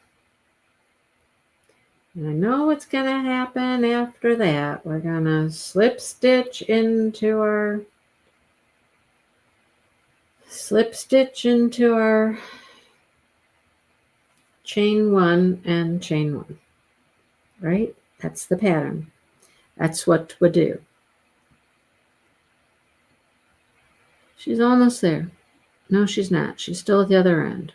And I know what's going to happen after that. We're going to slip stitch into our chain 1 and chain 1, right? That's the pattern. That's what we do. She's almost there. No, she's not. She's still at the other end.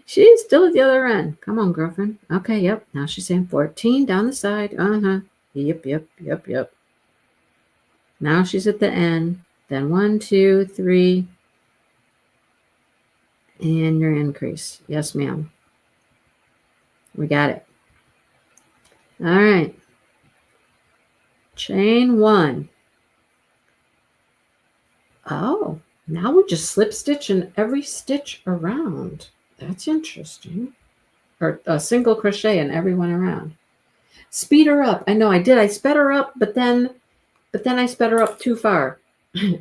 She's still at the other end. Come on, girlfriend. Okay, yep. Now she's saying 14 down the side. Uh-huh. Yep. Now she's at the end. Then 1, 2, 3. And your increase. Yes, ma'am. We got it. All right. Chain 1. Oh, now we're just slip stitching every stitch around. That's interesting. Or a single crochet in every one around. Speed her up. I know I did. I sped her up, but then I sped her up too far.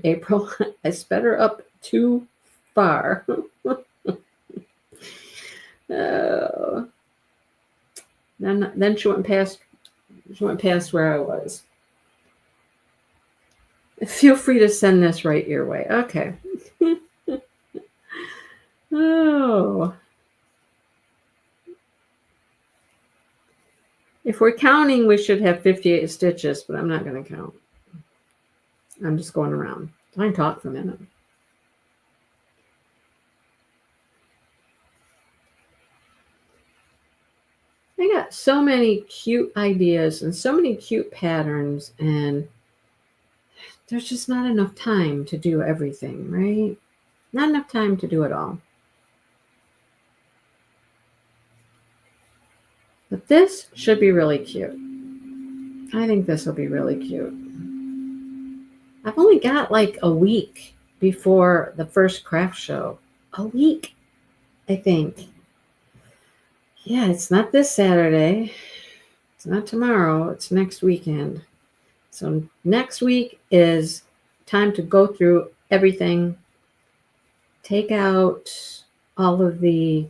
April, I sped her up too far. Oh. Then she went past where I was. Feel free to send this right your way. Okay. Oh. If we're counting, we should have 58 stitches, but I'm not going to count. I'm just going around. I can talk for a minute. I got so many cute ideas and so many cute patterns, and there's just not enough time to do everything, right? Not enough time to do it all. But this should be really cute. I think this will be really cute. I've only got like a week before the first craft show. A week, I think. Yeah, it's not this Saturday. It's not tomorrow. It's next weekend. So next week is time to go through everything. Take out all of the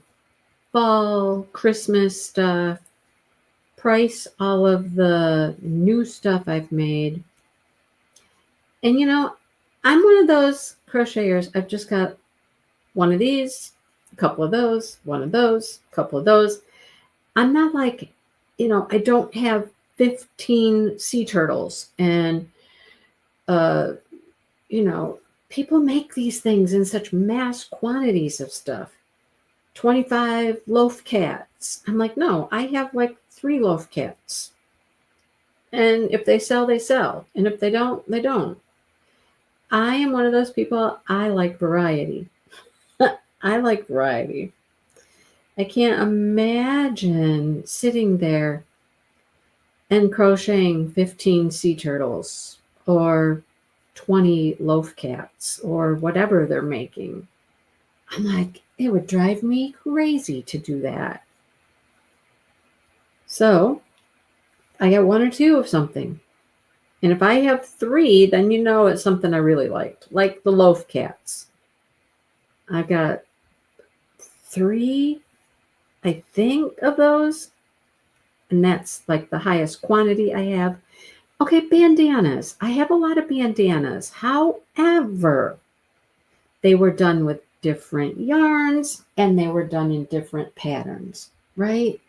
fall, Christmas stuff. Price all of the new stuff I've made. And you know, I'm one of those crocheters. I've just got one of these, a couple of those, one of those, a couple of those. I'm not like, I don't have 15 sea turtles and, people make these things in such mass quantities of stuff. 25 loaf cats. I'm like, no, I have like 3 loaf cats. And if they sell, they sell. And if they don't, they don't. I am one of those people, I like variety. I like variety. I can't imagine sitting there and crocheting 15 sea turtles or 20 loaf cats or whatever they're making. I'm like, it would drive me crazy to do that. So I get 1 or 2 of something. And if I have 3, then it's something I really liked, like the loaf cats. I've got 3, I think, of those. And that's like the highest quantity I have. Okay, bandanas. I have a lot of bandanas. However, they were done with different yarns and they were done in different patterns, right?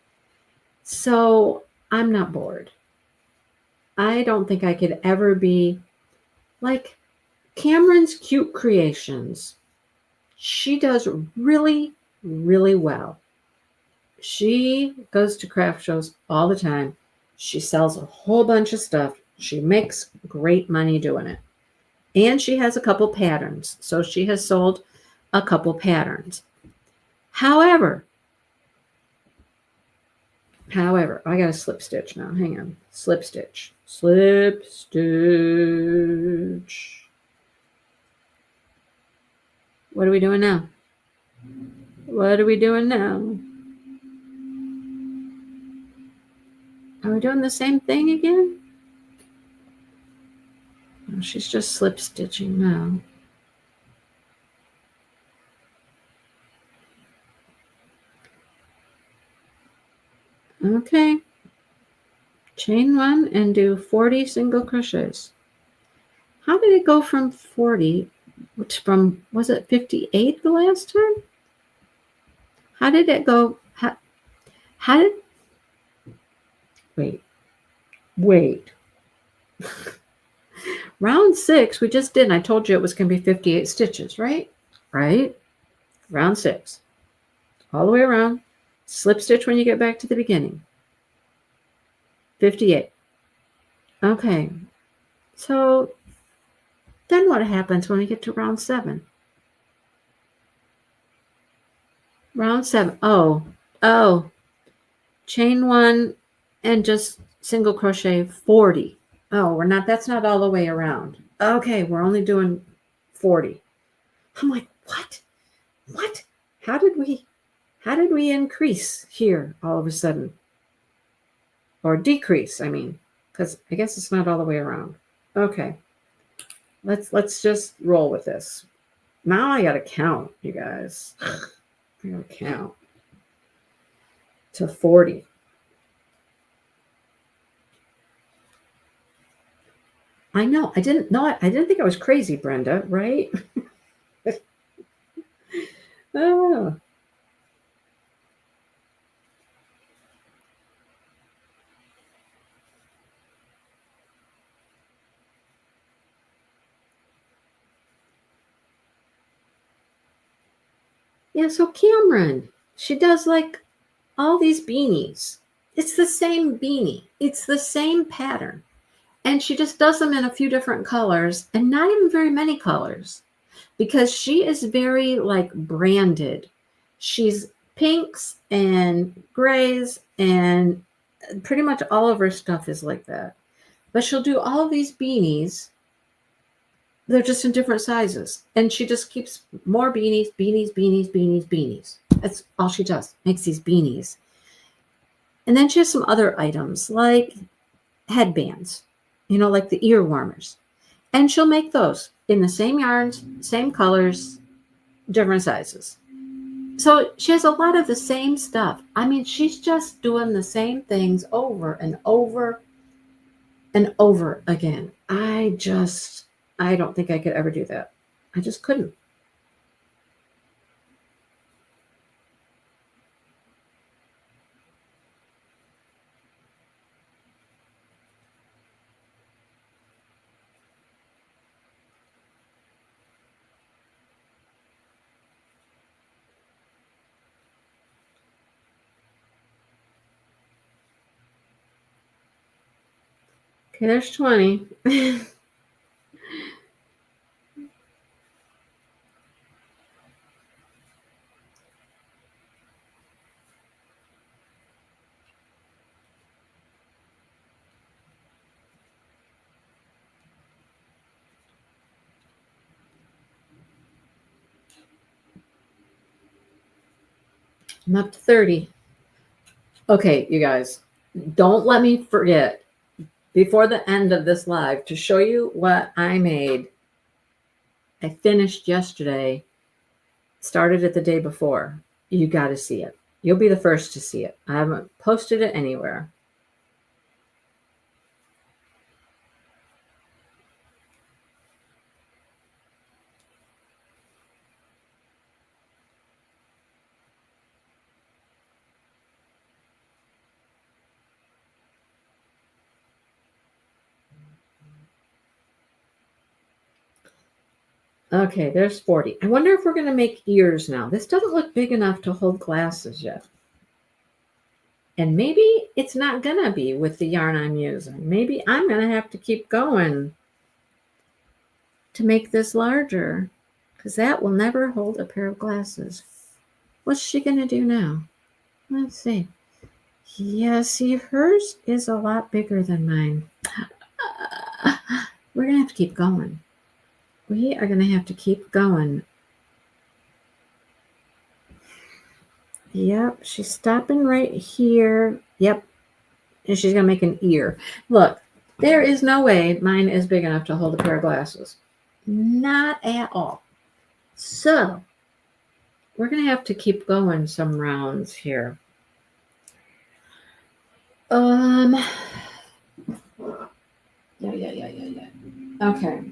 So I'm not bored. I don't think I could ever be like Cameron's Cute Creations. She does really, really well. She goes to craft shows all the time. She sells a whole bunch of stuff. She makes great money doing it. And she has a couple patterns. So she has sold a couple patterns. However, I got to slip stitch now. Hang on. Slip stitch. What are we doing now? What are we doing now? Are we doing the same thing again? No, she's just slip stitching now. Okay. Chain 1 and do 40 single crochets. How did it go from 40 from, was it 58 the last time? How did it go? How did, wait. Round 6, we just did, and I told you it was going to be 58 stitches, right? Right? Round 6. All the way around. Slip stitch when you get back to the beginning. 58. Okay. So then what happens when we get to round 7? Round 7. Oh. Chain 1 and just single crochet 40. Oh, that's not all the way around. Okay, we're only doing 40. I'm like, what? How did we increase here all of a sudden? Or decrease, I mean, because I guess it's not all the way around. Okay. Let's just roll with this. Now I gotta count, you guys. I gotta count to 40. I know. I didn't think I was crazy, Brenda, right? Oh. Yeah, so Cameron, she does like all these beanies. It's the same beanie. It's the same pattern. And she just does them in a few different colors and not even very many colors because she is very like branded. She's pinks and grays and pretty much all of her stuff is like that. But she'll do all of these beanies. They're just in different sizes. And she just keeps more beanies. That's all she does, makes these beanies. And then she has some other items like headbands, like the ear warmers. And she'll make those in the same yarns, same colors, different sizes. So she has a lot of the same stuff. I mean, she's just doing the same things over and over and over again. I don't think I could ever do that. I just couldn't. Okay, there's 20. I'm up to 30. Okay, you guys, don't let me forget before the end of this live to show you what I made. I finished yesterday, started it the day before. You got to see it. You'll be the first to see it. I haven't posted it anywhere. Okay, there's 40. I wonder if we're going to make ears now. This doesn't look big enough to hold glasses yet. And maybe it's not going to be with the yarn I'm using. Maybe I'm going to have to keep going to make this larger because that will never hold a pair of glasses. What's she going to do now? Let's see. Yeah, see, hers is a lot bigger than mine. We're going to have to keep going. We are going to have to keep going Yep, she's stopping right here. Yep, and she's going to make an ear. Look, there is no way mine is big enough to hold a pair of glasses. Not at all. So, we're going to have to keep going some rounds here. Yeah. Okay.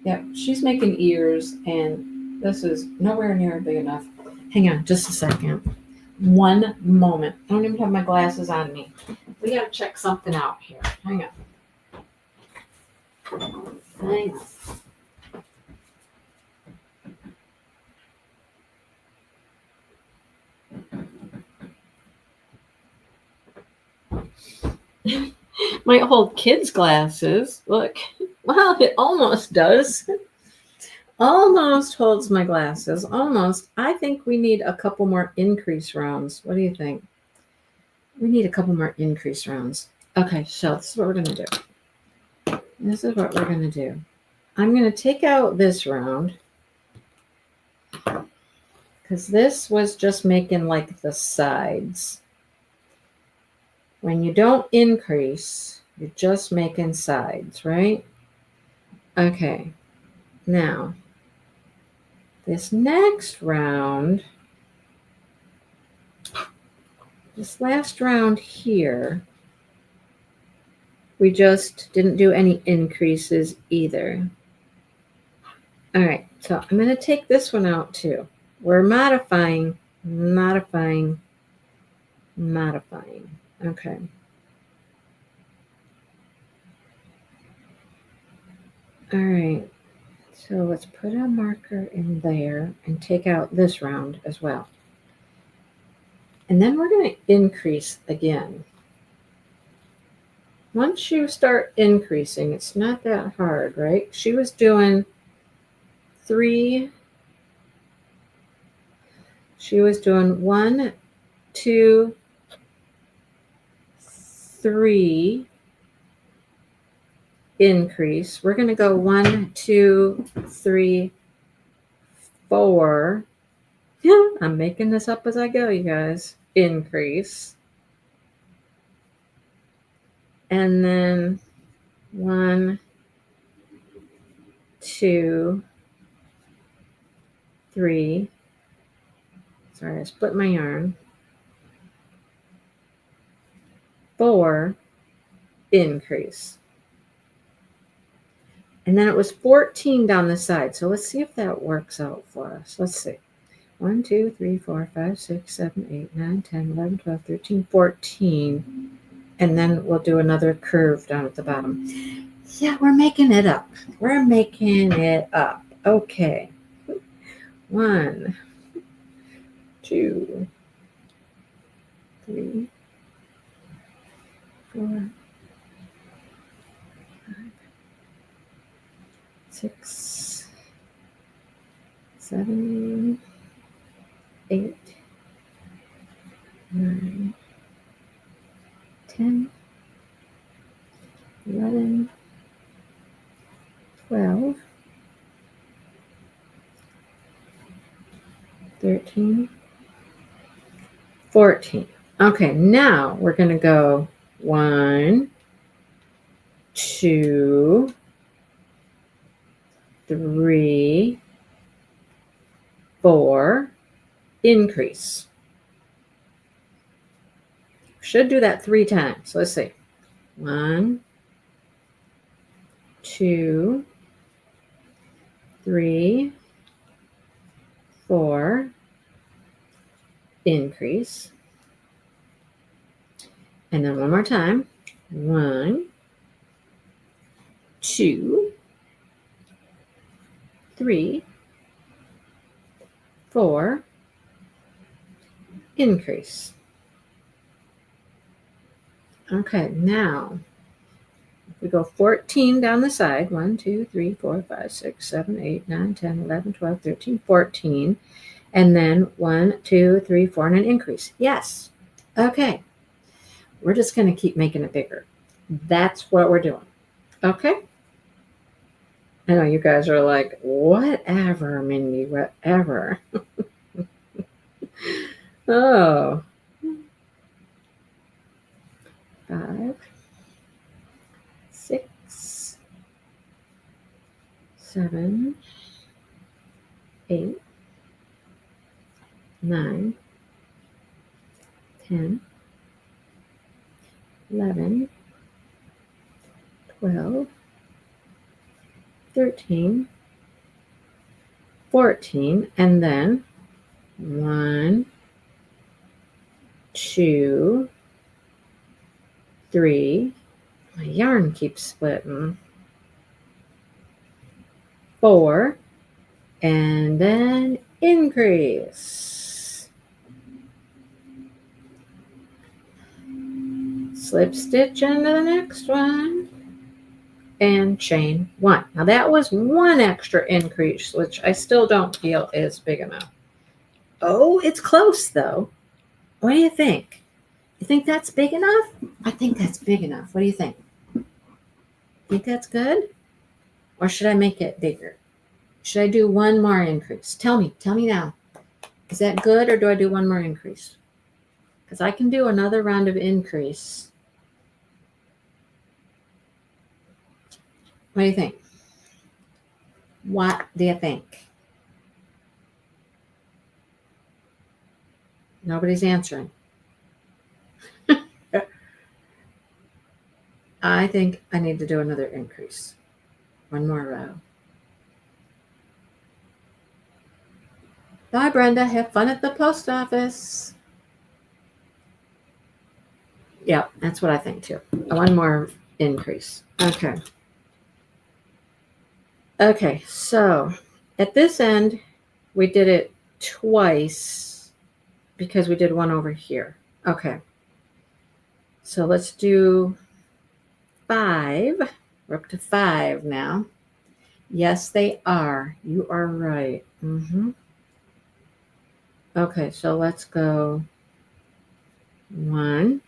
Yep, she's making ears, and this is nowhere near big enough. Hang on just a second. One moment. I don't even have my glasses on me. We got to check something out here. Hang on. Hang on. Might hold kids' glasses. Look. Well, it almost does. Almost holds my glasses. Almost. I think we need a couple more increase rounds. What do you think? We need a couple more increase rounds. Okay, so this is what we're going to do. This is what we're going to do. I'm going to take out this round because this was just making like the sides. When you don't increase, you're just making sides, right? Okay, now this next round, this last round here, we just didn't do any increases either. All right, so I'm going to take this one out too. We're modifying. Okay. All right, so let's put a marker in there and take out this round as well. And then we're going to increase again. Once you start increasing, it's not that hard, right? She was doing 3. She was doing 1, 2, 3 increase. We're going to go 1, 2, 3, 4. Yeah, I'm making this up as I go, you guys. Increase. And then 1, 2, 3. Sorry, I split my yarn. 4 increase. And then it was 14 down the side. So let's see if that works out for us. Let's see. 1, 2, 3, 4, 5, 6, 7, 8, 9, 10, 11, 12, 13, 14. And then we'll do another curve down at the bottom. Yeah, we're making it up. We're making it up. Okay. 1, 2, 3, 4, 5, 6, 7, 8, 9, 10, 11, 12, 13, 14. Okay, now we're going to go 1, 2, 3, 4, increase. Should do that 3 times. Let's see. 1, 2, 3, 4, increase. And then one more time. 1, 2, 3, 4, increase. Okay, now we go 14 down the side. 1, 2, 3, 4, 5, 6, 7, 8, 9, 10, 11, 12, 13, 14. And then 1, 2, 3, 4, and an increase. Yes. Okay. We're just going to keep making it bigger. That's what we're doing. Okay. I know you guys are like, whatever, Mindy, whatever. Oh. 5, 6, 7, 8, 9, 10, 11, 12, 13, 14, and then 1, 2, 3. My yarn keeps splitting. 4, and then increase. Slip stitch into the next one and chain 1. Now that was one extra increase, which I still don't feel is big enough. Oh, it's close though. What do you think? You think that's big enough? I think that's big enough. What do you think? Think that's good? Or should I make it bigger? Should I do one more increase? Tell me now. Is that good, or do I do one more increase? Because I can do another round of increase. What do you think? What do you think? Nobody's answering. I think I need to do another increase. One more row. Bye, Brenda. Have fun at the post office. Yeah, that's what I think too. One more increase. Okay. Okay, so at this end, we did it twice because we did one over here. Okay. So let's do 5. We're up to 5 now. Yes, they are. You are right. Okay, so let's go 1,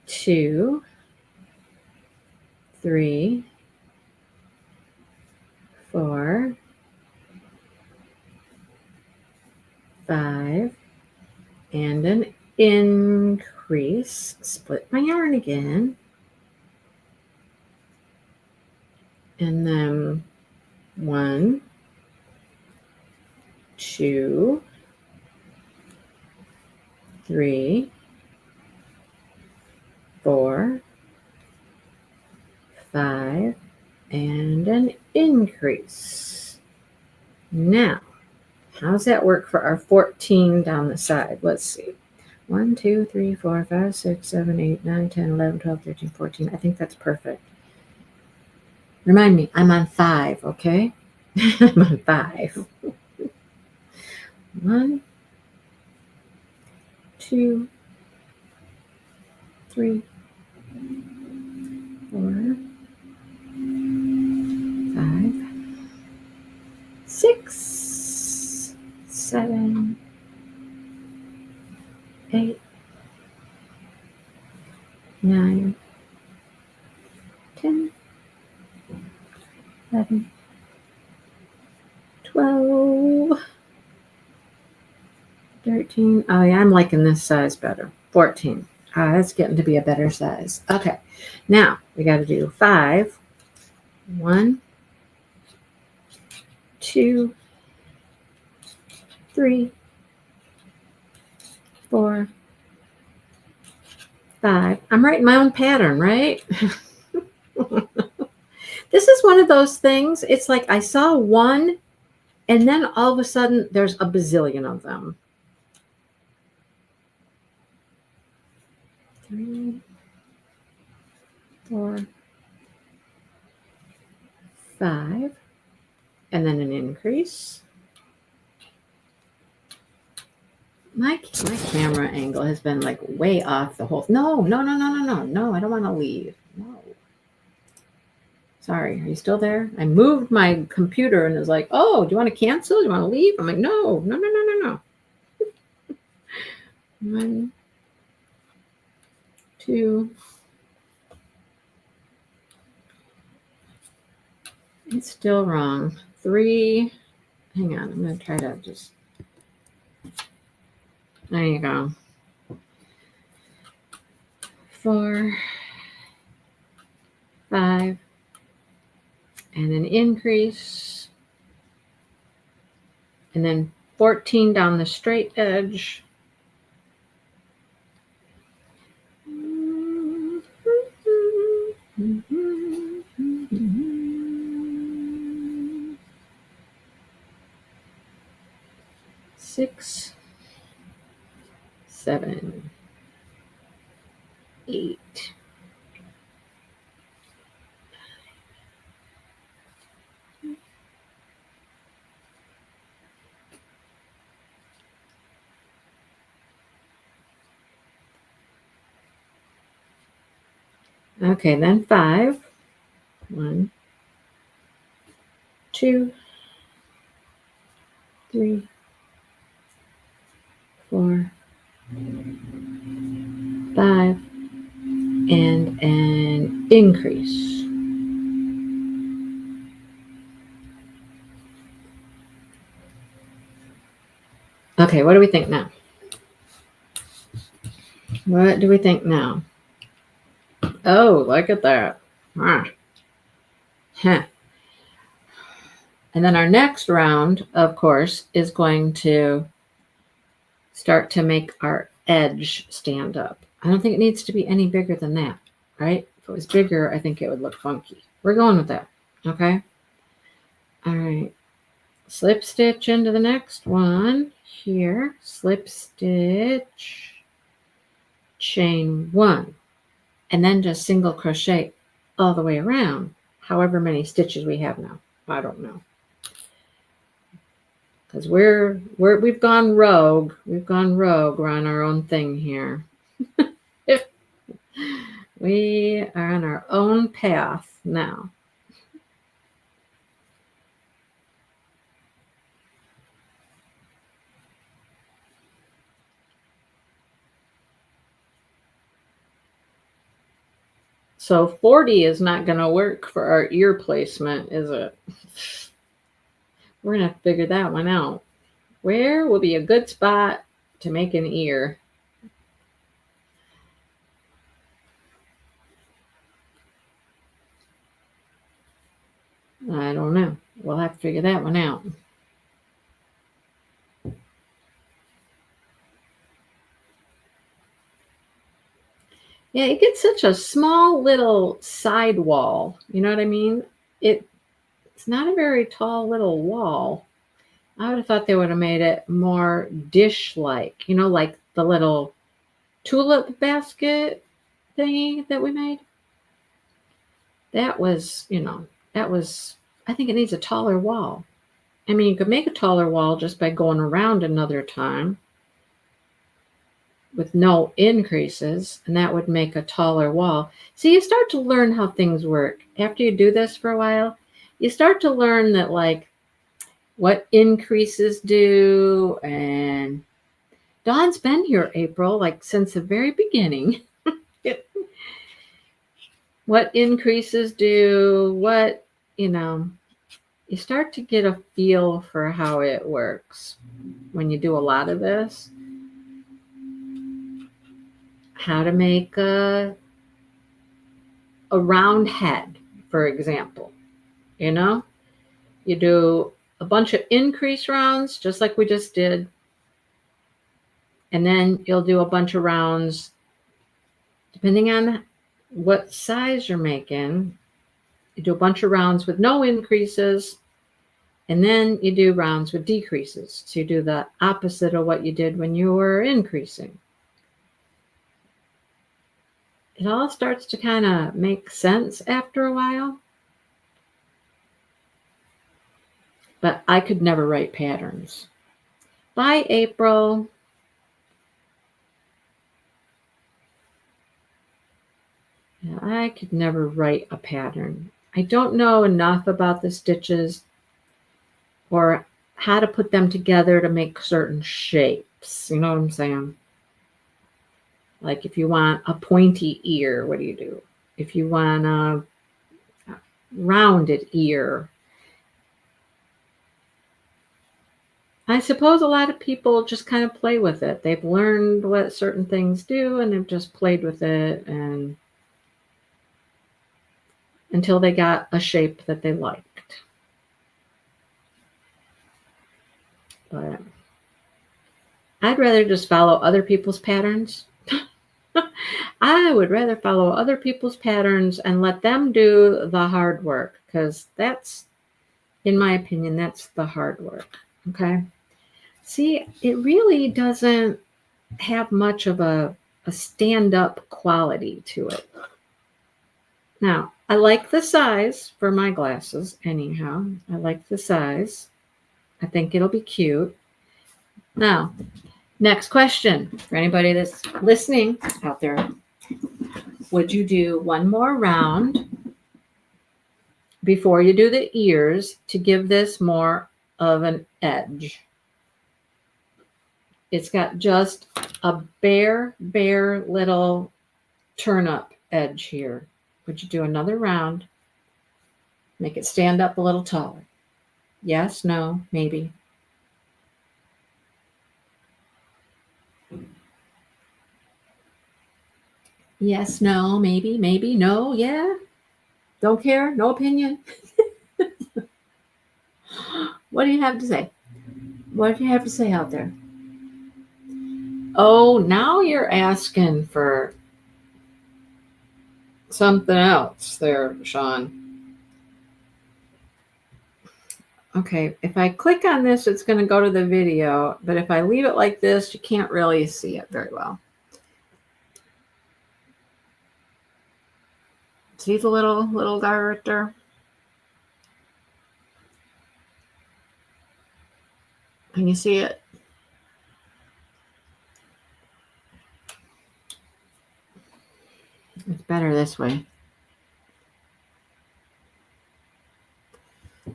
2, 3, 4, 5, and an increase. Split my yarn again. And then 1, 2, 3, 4, 5, and an increase. Now, how does that work for our 14 down the side? Let's see. 1, 2, 3, 4, 5, 6, 7, 8, 9, 10, 11, 12, 13, 14. I think that's perfect. Remind me, I'm on 5, okay? I'm on 5. 1, 2, 3, 4, 5, 6, 7, 8, 9, 10, 11, 12, 13. Oh, yeah, I'm liking this size better. 14. That's getting to be a better size. Okay, now we got to do 5. 1, 2, 3, 4, 5. I'm writing my own pattern, right? This is one of those things. It's like I saw one, and then all of a sudden there's a bazillion of them. 3, 4, 5, and then an increase. My camera angle has been like way off the whole. No, I don't want to leave. No. Sorry, are you still there? I moved my computer and it was like, oh, do you want to cancel? Do you want to leave? I'm like, no. 1, 2, It's still wrong. 3. Hang on. I'm going to try to just. There you go. 4, 5, and an increase, and then 14 down the straight edge. Six, 7, 8. Okay, then 5. 1, 2, 3, 4, 5, and an increase. Okay, what do we think now? What do we think now? Oh, look at that. Huh. And then our next round, of course, is going to start to make our edge stand up. I don't think it needs to be any bigger than that, right? If it was bigger, I think it would look funky. We're going with that, okay? All right. Slip stitch into the next one here. Slip stitch, chain 1, and then just single crochet all the way around, however many stitches we have now. I don't know. Because we've gone rogue. We've gone rogue. We're on our own thing here. We are on our own path now. So 40 is not going to work for our ear placement, is it? We're going to have to figure that one out. Where will be a good spot to make an ear? I don't know. We'll have to figure that one out. Yeah, it gets such a small little side wall. You know what I mean? It's not a very tall little wall. I would have thought they would have made it more dish-like. You know, like the little tulip basket thingy that we made. That was, I think it needs a taller wall. I mean, you could make a taller wall just by going around another time with no increases, and that would make a taller wall. So you start to learn how things work. After you do this for a while, you start to learn that, like, what increases do. And Dawn's been here, April, like since the very beginning. What increases do, what, you start to get a feel for how it works when you do a lot of this. How to make a round head, for example. You do a bunch of increase rounds, just like we just did. And then you'll do a bunch of rounds, depending on what size you're making. You do a bunch of rounds with no increases, and then you do rounds with decreases. So you do the opposite of what you did when you were increasing. It all starts to kind of make sense after a while. But I could never write patterns. Bye, April. Yeah, I could never write a pattern. I don't know enough about the stitches or how to put them together to make certain shapes. You know what I'm saying? Like if you want a pointy ear, what do you do? If you want a rounded ear, I suppose a lot of people just kind of play with it. They've learned what certain things do and they've just played with it and until they got a shape that they liked. But I'd rather just follow other people's patterns. I would rather follow other people's patterns and let them do the hard work because that's, in my opinion, that's the hard work. Okay. See, it really doesn't have much of a stand-up quality to it. Now, I like the size for my glasses anyhow. I like the size. I think it'll be cute. Now, next question for anybody that's listening out there. Would you do one more round before you do the ears to give this more of an edge? It's got just a bare little turn up edge here. Would you do another round? Make it stand up a little taller. Yes, no, maybe. Yes, no, maybe, no, yeah. Don't care, no opinion. What do you have to say? What do you have to say out there? Oh, now you're asking for something else there, Sean. Okay, if I click on this, it's going to go to the video, but if I leave it like this, you can't really see it very well. See the little guy right there? Can you see it? It's better this way.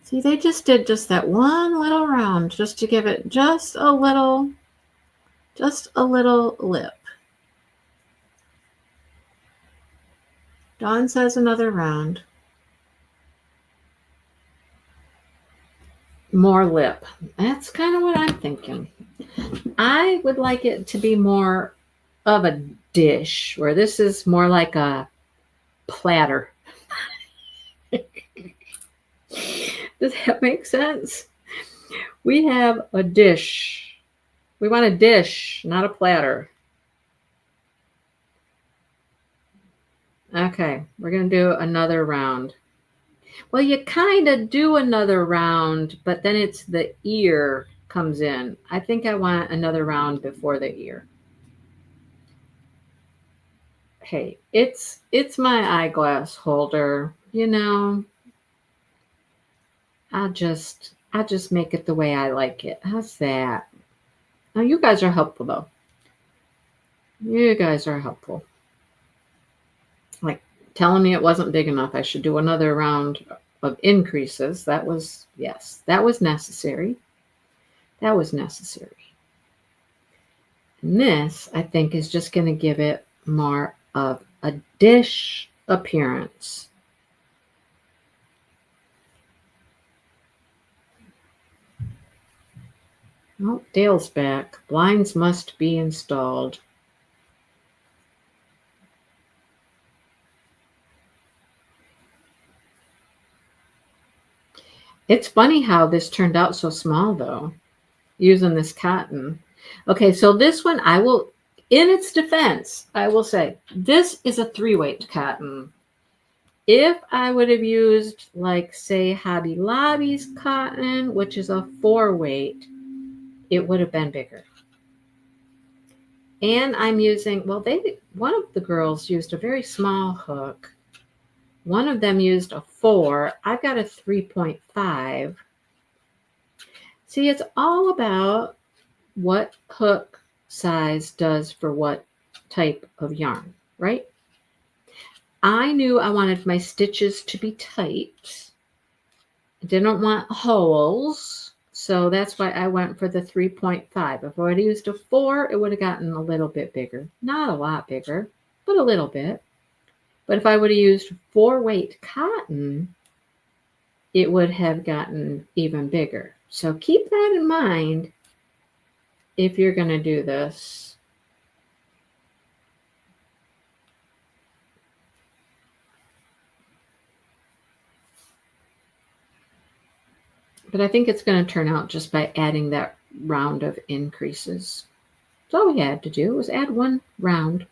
See, they just did just that one little round just to give it just a little lip. Dawn says another round. More lip. That's kind of what I'm thinking. I would like it to be more of a dish, where this is more like a platter. Does that make sense? We have a dish. We want a dish, not a platter. Okay, we're going to do another round. Well, you kind of do another round, but then it's the ear comes in. I think I want another round before the ear. Hey, it's my eyeglass holder, you know. I'll just make it the way I like it. How's that? Now you guys are helpful though. You guys are helpful. Like telling me it wasn't big enough. I should do another round of increases. That was, yes, that was necessary. That was necessary. And this, I think, is just going to give it more of a dish appearance. Oh, Dale's back. Blinds must be installed. It's funny how this turned out so small, though, using this cotton. Okay, so this one, I will, in its defense, I will say, this is a 3-weight cotton. If I would have used, like, say, Hobby Lobby's cotton, which is a 4-weight, it would have been bigger. And I'm using, well, one of the girls used a very small hook. One of them used a 4. I've got a 3.5. See, it's all about what hook size does for what type of yarn, right? I knew I wanted my stitches to be tight. I didn't want holes. So that's why I went for the 3.5. If I would have used a 4, it would have gotten a little bit bigger. Not a lot bigger, but a little bit. But if I would have used 4-weight cotton, it would have gotten even bigger. So keep that in mind if you're going to do this. But I think it's going to turn out just by adding that round of increases. That's all we had to do was add one round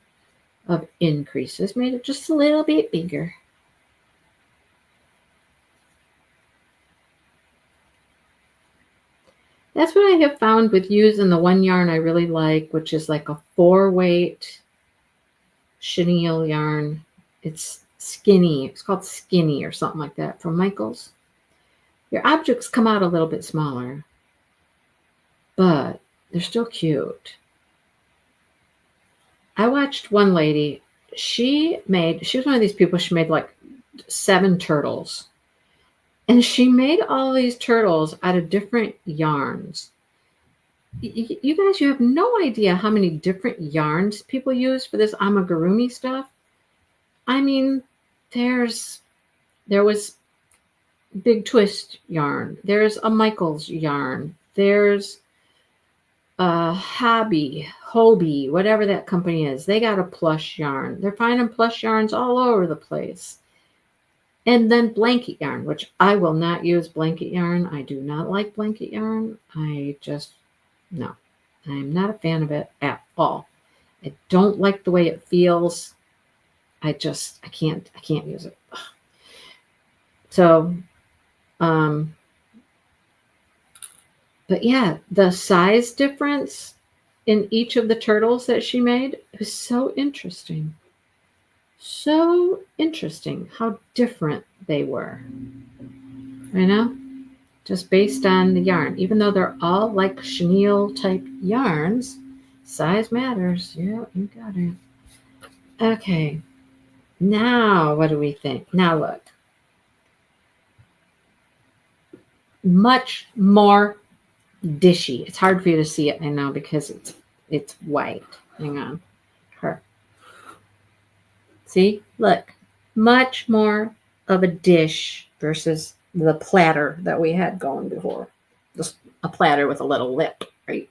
of increases, made it just a little bit bigger. That's what I have found with using the one yarn I really like, which is like a 4-weight chenille yarn. It's skinny. It's called Skinny or something like that from Michaels. Your objects come out a little bit smaller, but they're still cute. I watched one lady. She was one of these people, she made like 7 turtles. And she made all these turtles out of different yarns. You guys, you have no idea how many different yarns people use for this amigurumi stuff. I mean, there was Big Twist yarn. There's a Michaels yarn. There's a Hobby, whatever that company is. They got a plush yarn. They're finding plush yarns all over the place. And then blanket yarn, which I will not use blanket yarn. I do not like blanket yarn. No, I'm not a fan of it at all. I don't like the way it feels. I can't use it. So, but yeah, the size difference in each of the turtles that she made was so interesting. So interesting how different they were. You know? Just based on the yarn. Even though they're all like chenille type yarns, size matters. Yeah, you got it. Okay. Now, what do we think? Now look. Much more dishy. It's hard for you to see it, I know, because it's white. Hang on. Her. See? Look. Much more of a dish versus the platter that we had going before. Just a platter with a little lip, right?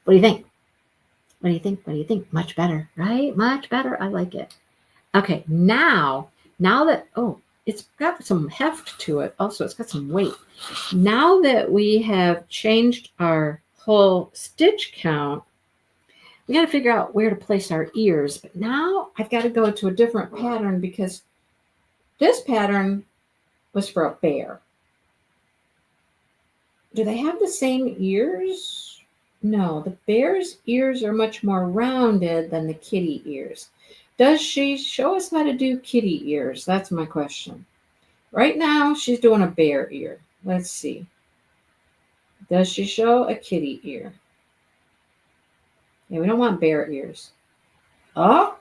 What do you think? What do you think? What do you think? Much better, right? Much better. I like it. Okay, now that, it's got some heft to it. Also, it's got some weight. Now that we have changed our whole stitch count, we got to figure out where to place our ears. But now I've got to go to a different pattern because this pattern was for a bear. Do they have the same ears? No, the bear's ears are much more rounded than the kitty ears. Does she show us how to do kitty ears? That's my question. Right now, she's doing a bear ear. Let's see. Does she show a kitty ear? Yeah, we don't want bear ears. Oh.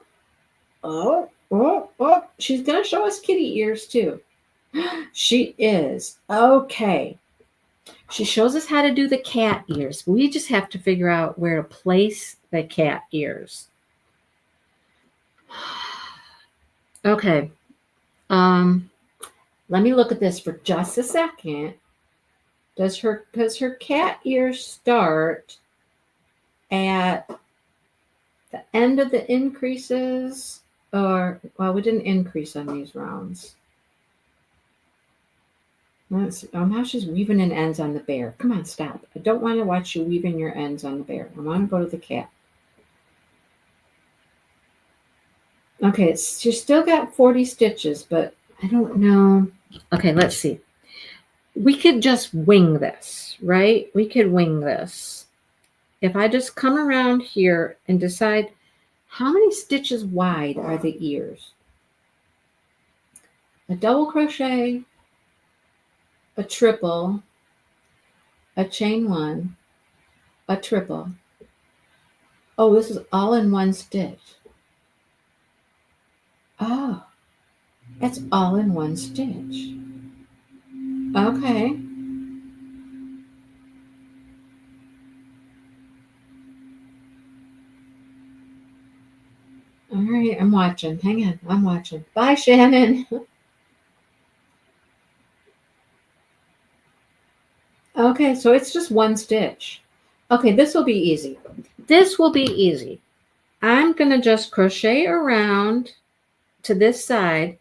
She's going to show us kitty ears too. She is. Okay. She shows us how to do the cat ears. We just have to figure out where to place the cat ears. Okay. Let me look at this for just a second. Does her cat ears start at the end of the increases? Or, well, we didn't increase on these rounds. Let's see. Oh, now she's weaving in ends on the bear. Come on, stop. I don't want to watch you weaving your ends on the bear. I want to go to the cat. Okay, she's still got 40 stitches, but I don't know. Okay, let's see. We could just wing this, right? We could wing this. If I just come around here and decide how many stitches wide are the ears? A double crochet, a triple, a chain 1, a triple. Oh, this is all in one stitch. Oh, it's all in one stitch. Okay. All right, I'm watching. Hang on, I'm watching. Bye, Shannon. Okay, so it's just one stitch. Okay, this will be easy. This will be easy. I'm going to just crochet around to this side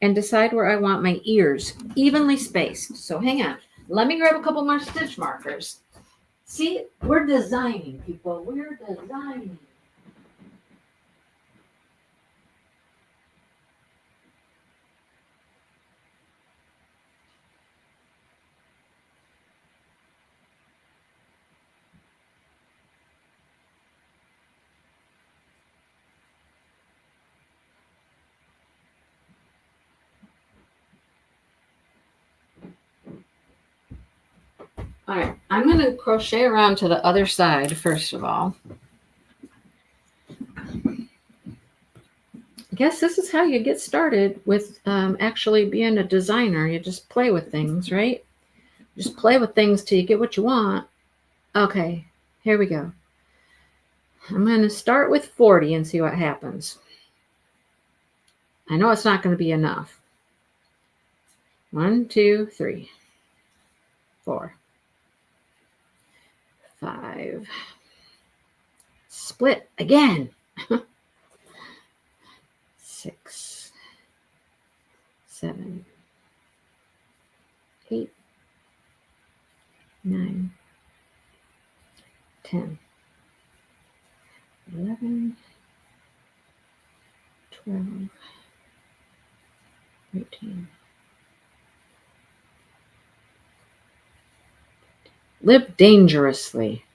and decide where I want my ears evenly spaced. So hang on. Let me grab a couple more stitch markers. See, we're designing, people. We're designing. All right, I'm going to crochet around to the other side first of all. I guess this is how you get started with actually being a designer. You just play with things, right? Just play with things till you get what you want. Okay, here we go. I'm going to start with 40 and see what happens. I know it's not going to be enough. 1, 2, 3, 4, 5. Split again. 6, 7, 8, 9, 10, 11, 12, 13. Live dangerously.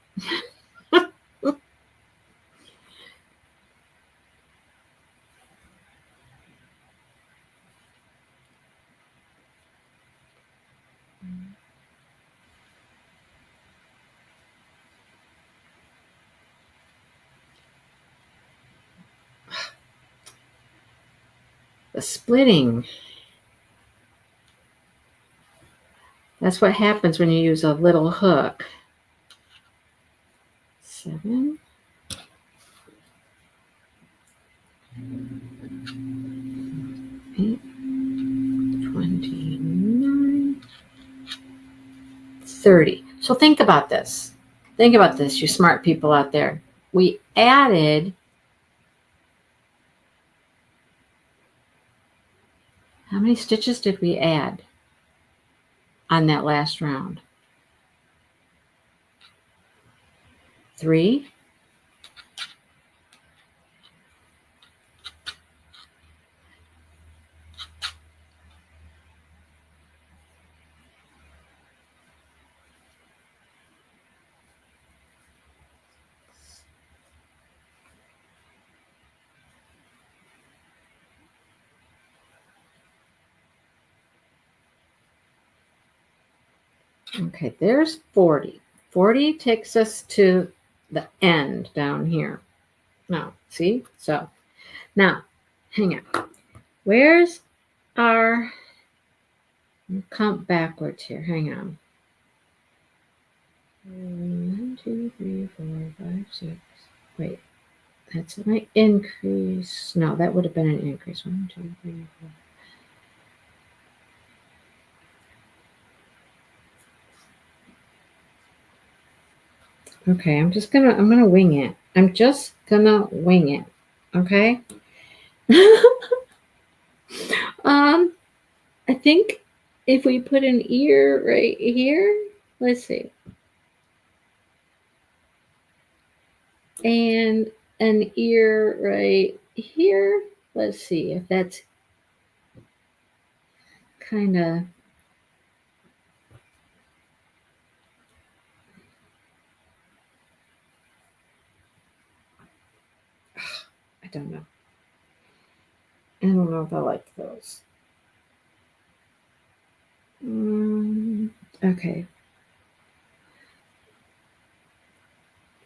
The splitting. That's what happens when you use a little hook. 7, 8, 29, 30. So think about this. Think about this, you smart people out there. We added, how many stitches did we add on that last round? 3. Okay, there's 40. 40 takes us to the end down here. Now, see? So, now, hang on. Where's our, count backwards here. Hang on. 1, 2, 3, 4, 5, 6. Wait, that's my increase. No, that would have been an increase. 1, 2, 3, 4. Okay, I'm gonna wing it. I'm just gonna wing it. Okay. I think if we put an ear right here, let's see, and an ear right here, let's see if that's kind of, I don't know. I don't know if I like those. Okay.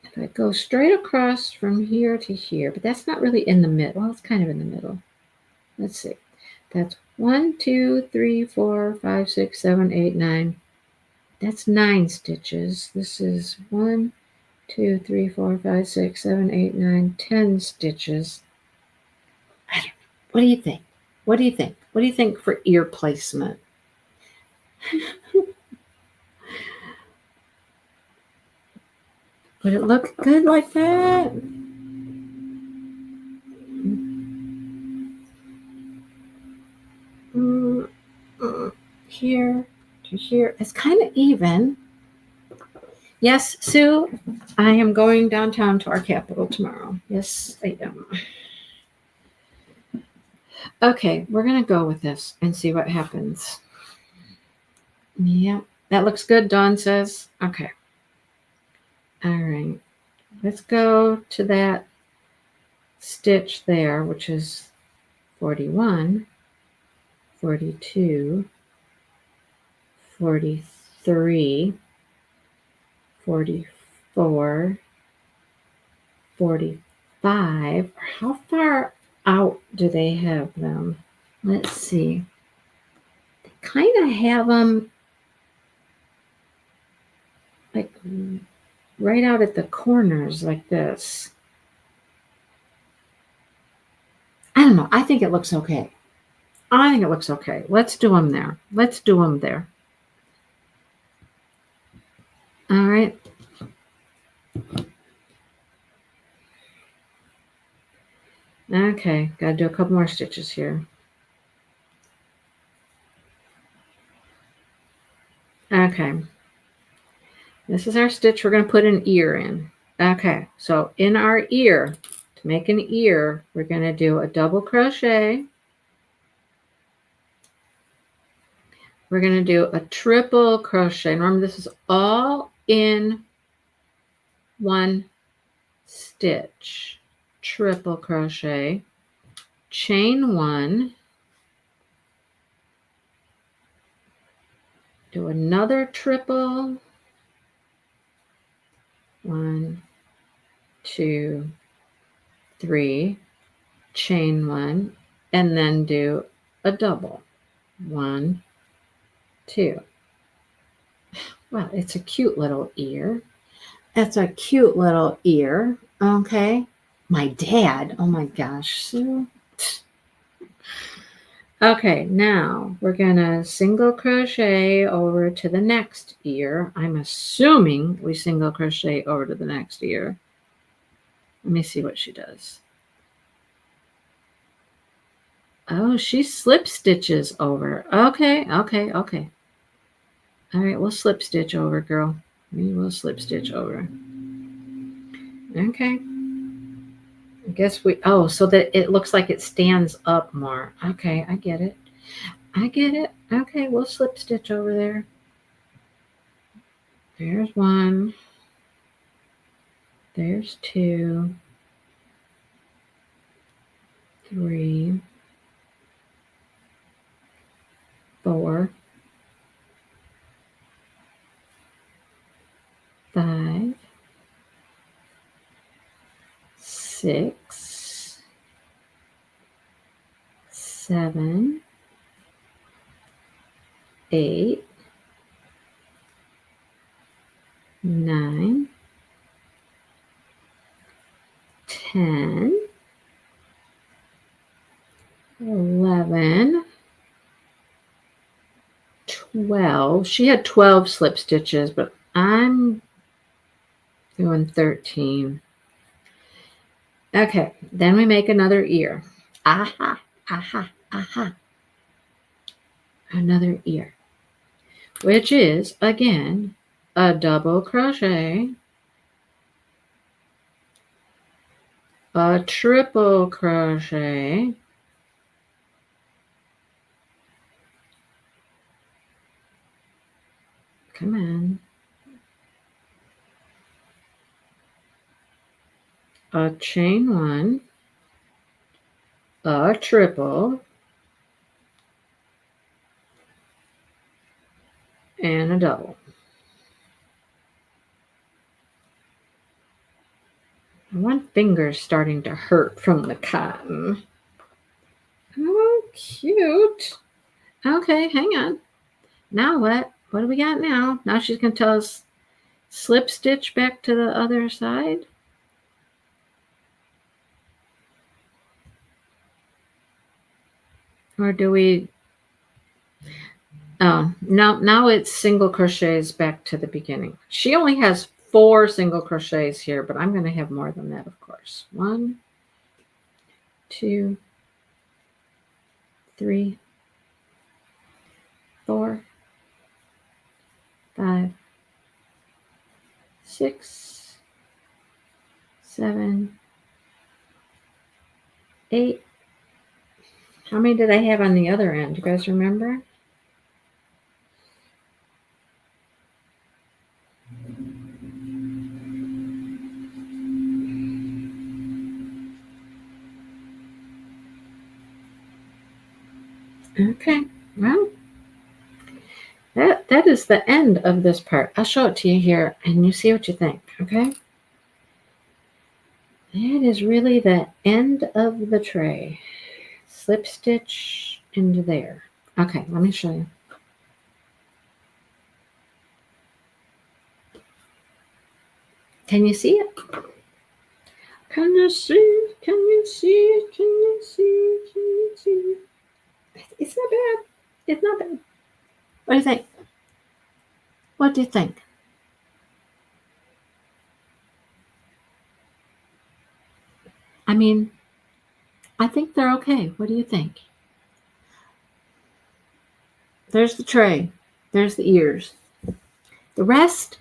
If I go straight across from here to here, but that's not really in the middle. Well, it's kind of in the middle. Let's see. That's 1, 2, 3, 4, 5, 6, 7, 8, 9. That's 9 stitches. This is 1, 2, 3, 4, 5, 6, 7, 8, 9, 10 stitches. I don't know. What do you think? What do you think? What do you think for ear placement? Would it look good like that? Here to here. It's kind of even. Yes, Sue, I am going downtown to our capital tomorrow. Yes, I am. Okay, we're going to go with this and see what happens. Yeah, that looks good, Dawn says. Okay. All right. Let's go to that stitch there, which is 41, 42, 43, 44, 45. How far out do they have them? Let's see. They kind of have them like right out at the corners like this. I don't know. I think it looks okay. Let's do them there. All right. Okay, gotta do a couple more stitches here. Okay. This is our stitch we're going to put an ear in. Okay, so in our ear, to make an ear, we're going to do a double crochet. We're going to do a triple crochet. Remember, this is all in one stitch. Triple crochet, chain one, do another triple, 1, 2, 3, chain one, and then do a double, 1, 2. Well, it's a cute little ear. That's a cute little ear. Okay. My dad. Oh my gosh, Sue. Okay, now we're going to single crochet over to the next ear. I'm assuming we single crochet over to the next ear. Let me see what she does. Oh, she slip stitches over. Okay. All right, we'll slip stitch over, girl. We will slip stitch over. Okay. I guess so that it looks like it stands up more. Okay, I get it. Okay, we'll slip stitch over there. There's 1. There's 2. 3. 4. 5. 6. 7. 8. 9. 10. 11. 12. She had 12 slip stitches, but I'm doing 13. Okay, then we make another ear. Aha. Another ear, which is, again, a double crochet, a triple crochet, come on, a chain one, a triple, and a double. One finger's starting to hurt from the cotton. Oh, cute. Okay, hang on. Now what? What do we got now? Now she's going to tell us slip stitch back to the other side. Or do we... Oh, now it's single crochets back to the beginning. She only has 4 single crochets here, but I'm going to have more than that, of course. 1, 2, 3, 4, 5, 6, 7, 8. How many did I have on the other end? You guys remember? Okay, well, that is the end of this part. I'll show it to you here, and you see what you think, okay? That is really the end of the tray. Slip stitch into there. Okay, let me show you. Can you see it? Can you see? Can you see? Can you see? Can you see? It's not bad. It's not bad. What do you think? What do you think? I mean, I think they're okay. What do you think? There's the tray. There's the ears. The rest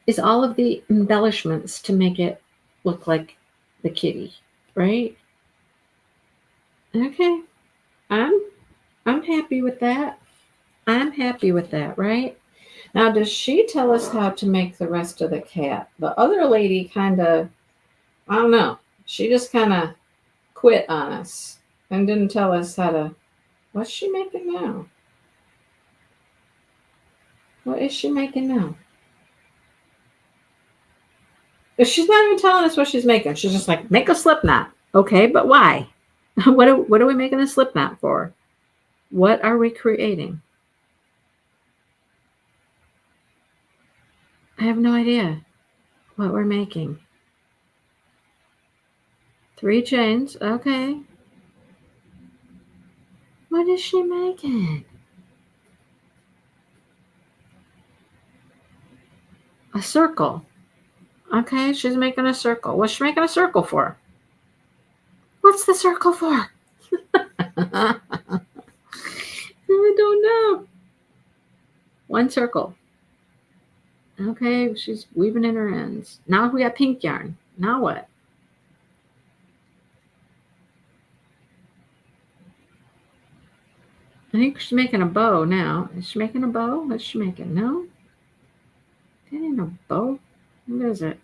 is all of the embellishments to make it look like the kitty, right? Okay. I'm happy with that. I'm happy with that, right? Now, does she tell us how to make the rest of the cat? The other lady kind of, I don't know. She just kind of quit on us and didn't tell us how to. What's she making now? What is she making now? She's not even telling us what she's making. She's just like, make a slip knot. Okay, but why? What are we making a slip knot for? What are we creating? I have no idea what we're making. 3 chains. Okay. What is she making? A circle. Okay, she's making a circle. What's she making a circle for? What's the circle for? I don't know. 1 circle. Okay, she's weaving in her ends. Now we got pink yarn. Now what? I think she's making a bow now. Is she making a bow? What's she making? No? That ain't a bow. What is it?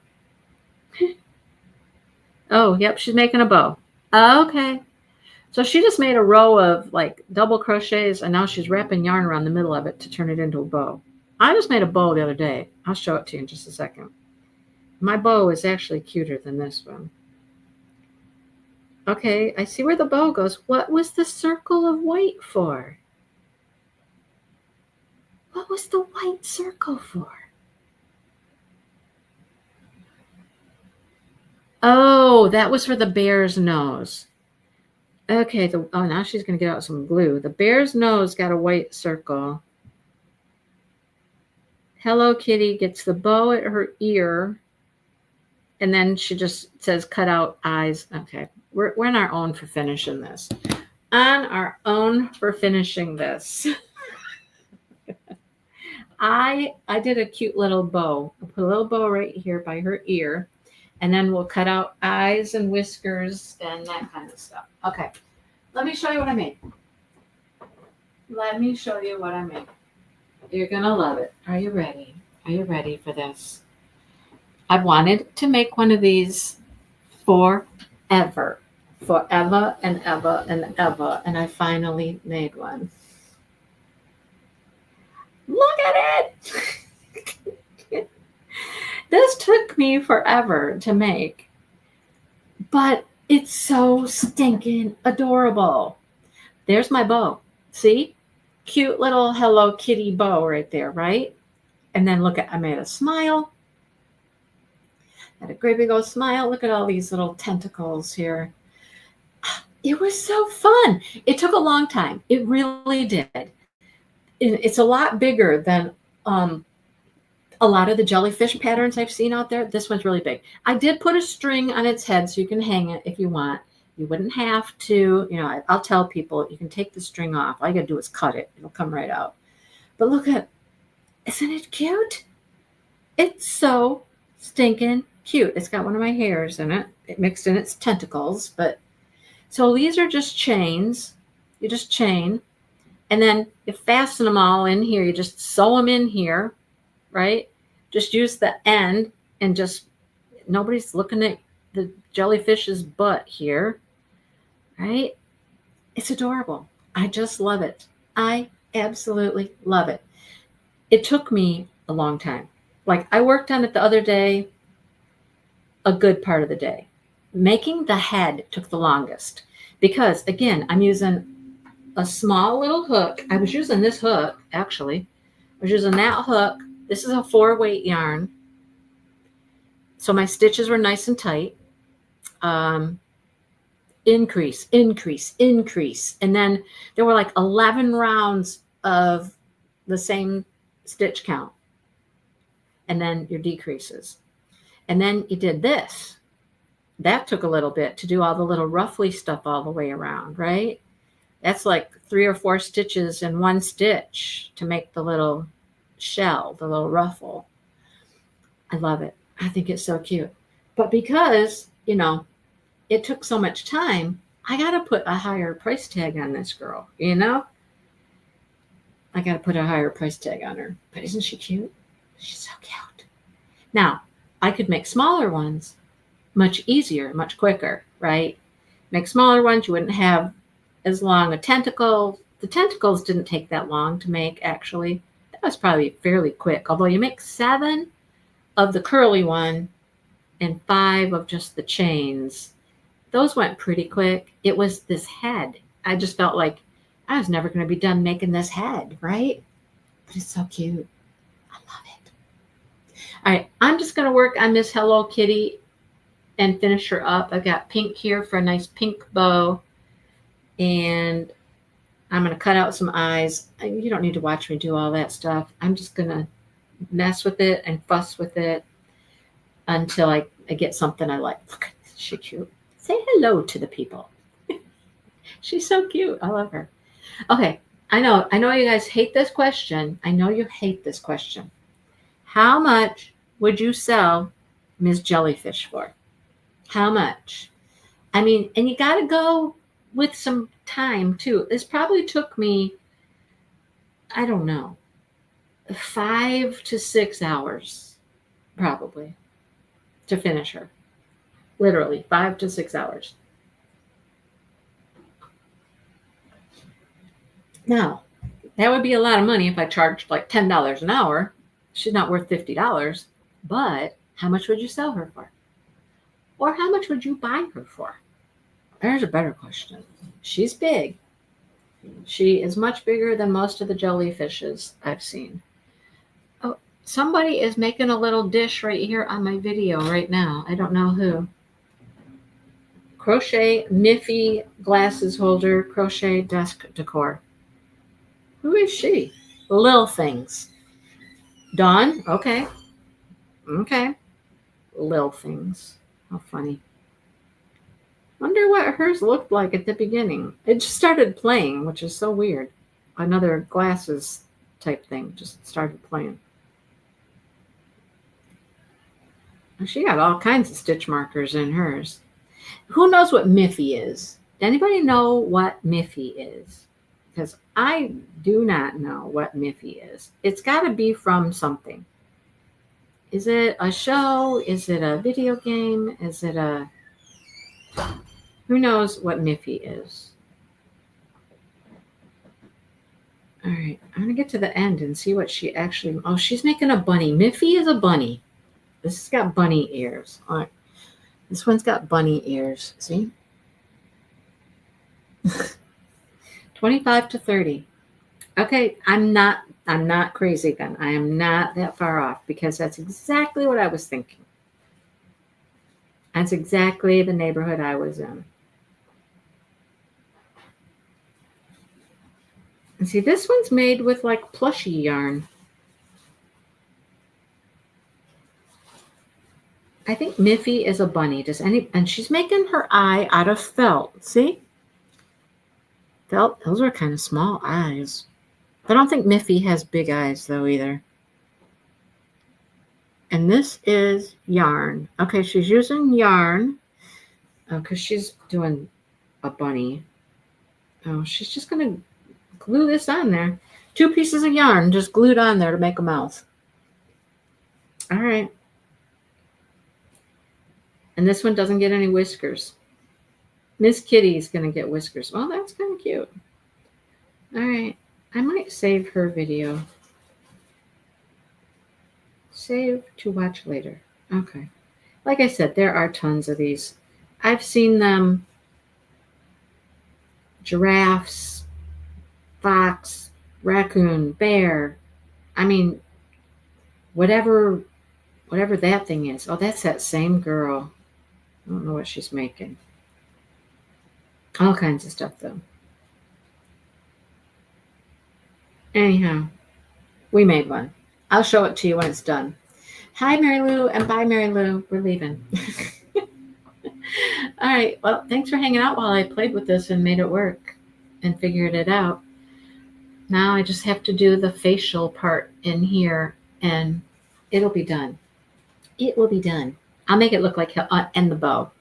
Oh, yep, she's making a bow. Okay. So she just made a row of like double crochets, and now she's wrapping yarn around the middle of it to turn it into a bow. I just made a bow the other day. I'll show it to you in just a second. My bow is actually cuter than this one. Okay, I see where the bow goes. What was the circle of white for? What was the white circle for? Oh, that was for the bear's nose. Okay, now she's going to get out some glue. The bear's nose got a white circle. Hello Kitty gets the bow at her ear. And then she just says cut out eyes. Okay, we're on our own for finishing this. On our own for finishing this. I did a cute little bow. I'll put a little bow right here by her ear. And then we'll cut out eyes and whiskers and that kind of stuff. Okay, let me show you what I made. Let me show you what I made. You're going to love it. Are you ready? Are you ready for this? I've wanted to make one of these forever. Forever and ever and ever. And I finally made one. Look at it! This took me forever to make, but it's so stinking adorable. There's my bow. See? Cute little Hello Kitty bow right there, right? And then look at, I made a smile. Had a great big old smile. Look at all these little tentacles here. It was so fun. It took a long time. It really did. It's a lot bigger than A lot of the jellyfish patterns I've seen out there, this one's really big. I did put a string on its head so you can hang it if you want. You wouldn't have to, I'll tell people you can take the string off. All you gotta do is cut it. It'll come right out. But look at, isn't it cute? It's so stinking cute. It's got one of my hairs in it. It mixed in its tentacles. But so these are just chains. You just chain. And then you fasten them all in here. You just sew them in here, right? Just use the end and just, nobody's looking at the jellyfish's butt here, right? It's adorable. I just love it. I absolutely love it. It took me a long time. Like I worked on it the other day, a good part of the day. Making the head took the longest because again, I'm using a small little hook. I was using this hook, actually. I was using that hook. This is a 4-weight yarn. So my stitches were nice and tight. Increase, increase, increase. And then there were like 11 rounds of the same stitch count. And then your decreases. And then you did this. That took a little bit to do all the little ruffly stuff all the way around, right? That's like 3 or 4 stitches in one stitch to make the little shell, the little ruffle. I love it. I think it's so cute. But because, it took so much time, I got to put a higher price tag on this girl, I got to put a higher price tag on her. But isn't she cute? She's so cute. Now, I could make smaller ones much easier, much quicker, right? Make smaller ones, you wouldn't have as long a tentacle. The tentacles didn't take that long to make, actually. That was probably fairly quick. Although you make 7 of the curly one and 5 of just the chains. Those went pretty quick. It was this head. I just felt like I was never going to be done making this head, right? But it's so cute. I love it. All right, I'm just going to work on this Hello Kitty and finish her up. I've got pink here for a nice pink bow. And I'm going to cut out some eyes. You don't need to watch me do all that stuff. I'm just going to mess with it and fuss with it until I get something I like. Look at this. She's cute. Say hello to the people. She's so cute. I love her. Okay. I know you guys hate this question. I know you hate this question. How much would you sell Ms. Jellyfish for? How much? I mean, and you got to go with some time too. This probably took me, I don't know, 5 to 6 hours probably to finish her. Literally 5 to 6 hours. Now, that would be a lot of money if I charged like $10 an hour. She's not worth $50, but how much would you sell her for? Or how much would you buy her for? There's a better question. She's big. She is much bigger than most of the jellyfishes I've seen. Oh, somebody is making a little dish right here on my video right now. I don't know who. Crochet Miffy glasses holder, crochet desk decor. Who is she? Lil Things. Dawn? Okay. Okay. Lil Things. How funny. Wonder what hers looked like at the beginning. It just started playing, which is so weird. Another glasses type thing just started playing. She got all kinds of stitch markers in hers. Who knows what Miffy is? Does anybody know what Miffy is? Because I do not know what Miffy is. It's got to be from something. Is it a show? Is it a video game? Is it a... Who knows what Miffy is? All right, I'm going to get to the end and see what she actually... Oh, she's making a bunny. Miffy is a bunny. This has got bunny ears. All right. This one's got bunny ears. See? 25 to 30. Okay, I'm not crazy then. I am not that far off because that's exactly what I was thinking. That's exactly the neighborhood I was in. And see, this one's made with like plushy yarn. I think Miffy is a bunny. And she's making her eye out of felt. See? Felt, those are kind of small eyes. I don't think Miffy has big eyes though either. And this is yarn. Okay, she's using yarn because she's doing a bunny. Oh, she's just going to glue this on there. 2 pieces of yarn just glued on there to make a mouth. All right. And this one doesn't get any whiskers. Miss Kitty's going to get whiskers. Well, that's kind of cute. All right. I might save her video. Save to watch later. Okay. Like I said, there are tons of these. I've seen them. Giraffes, fox, raccoon, bear. I mean, whatever that thing is. Oh, that's that same girl. I don't know what she's making. All kinds of stuff, though. Anyhow, we made one. I'll show it to you when it's done. Hi, Mary Lou, and bye, Mary Lou. We're leaving. All right. Well, thanks for hanging out while I played with this and made it work and figured it out. Now I just have to do the facial part in here, and it'll be done. It will be done. I'll make it look like and the bow.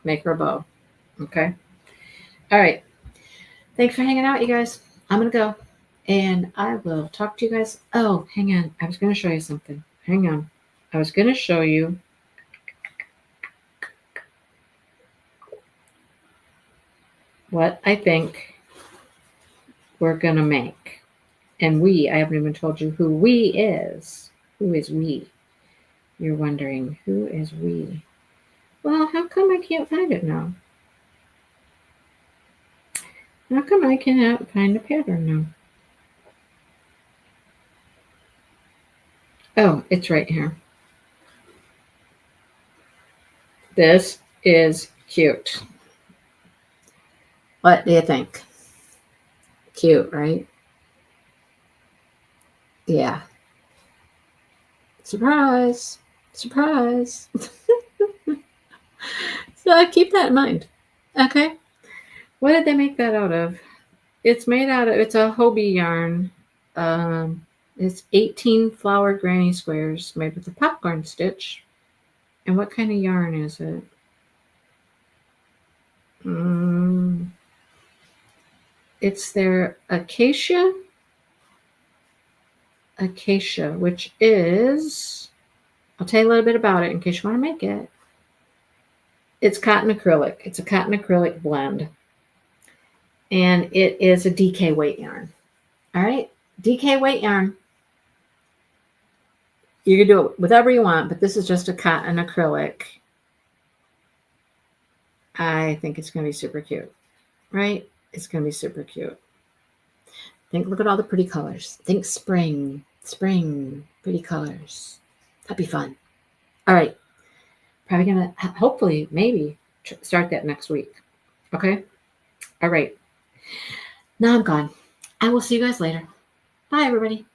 Make her a bow. Okay? All right. Thanks for hanging out, you guys. I'm going to go, and I will talk to you guys. Oh, hang on. I was going to show you something. Hang on. I was going to show you what I think we're going to make. And I haven't even told you who we is. Who is we? You're wondering, who is we? Well, how come I can't find it now? How come I cannot find a pattern now? Oh, it's right here. This is cute. What do you think? Cute, right? Yeah. Surprise. Surprise. So keep that in mind. Okay. What did they make that out of? It's a Hobie yarn. It's 18 flowered granny squares made with a popcorn stitch. And what kind of yarn is it? It's their acacia, which is, I'll tell you a little bit about it in case you want to make it. It's cotton acrylic. It's a cotton acrylic blend. And it is a DK weight yarn. All right? DK weight yarn. You can do it whatever you want, but this is just a cotton acrylic. I think it's going to be super cute. Right? It's going to be super cute. Look at all the pretty colors. Think spring, pretty colors. That'd be fun. All right. Probably going to, hopefully, maybe start that next week. Okay? All right. Now I'm gone. I will see you guys later. Bye, everybody.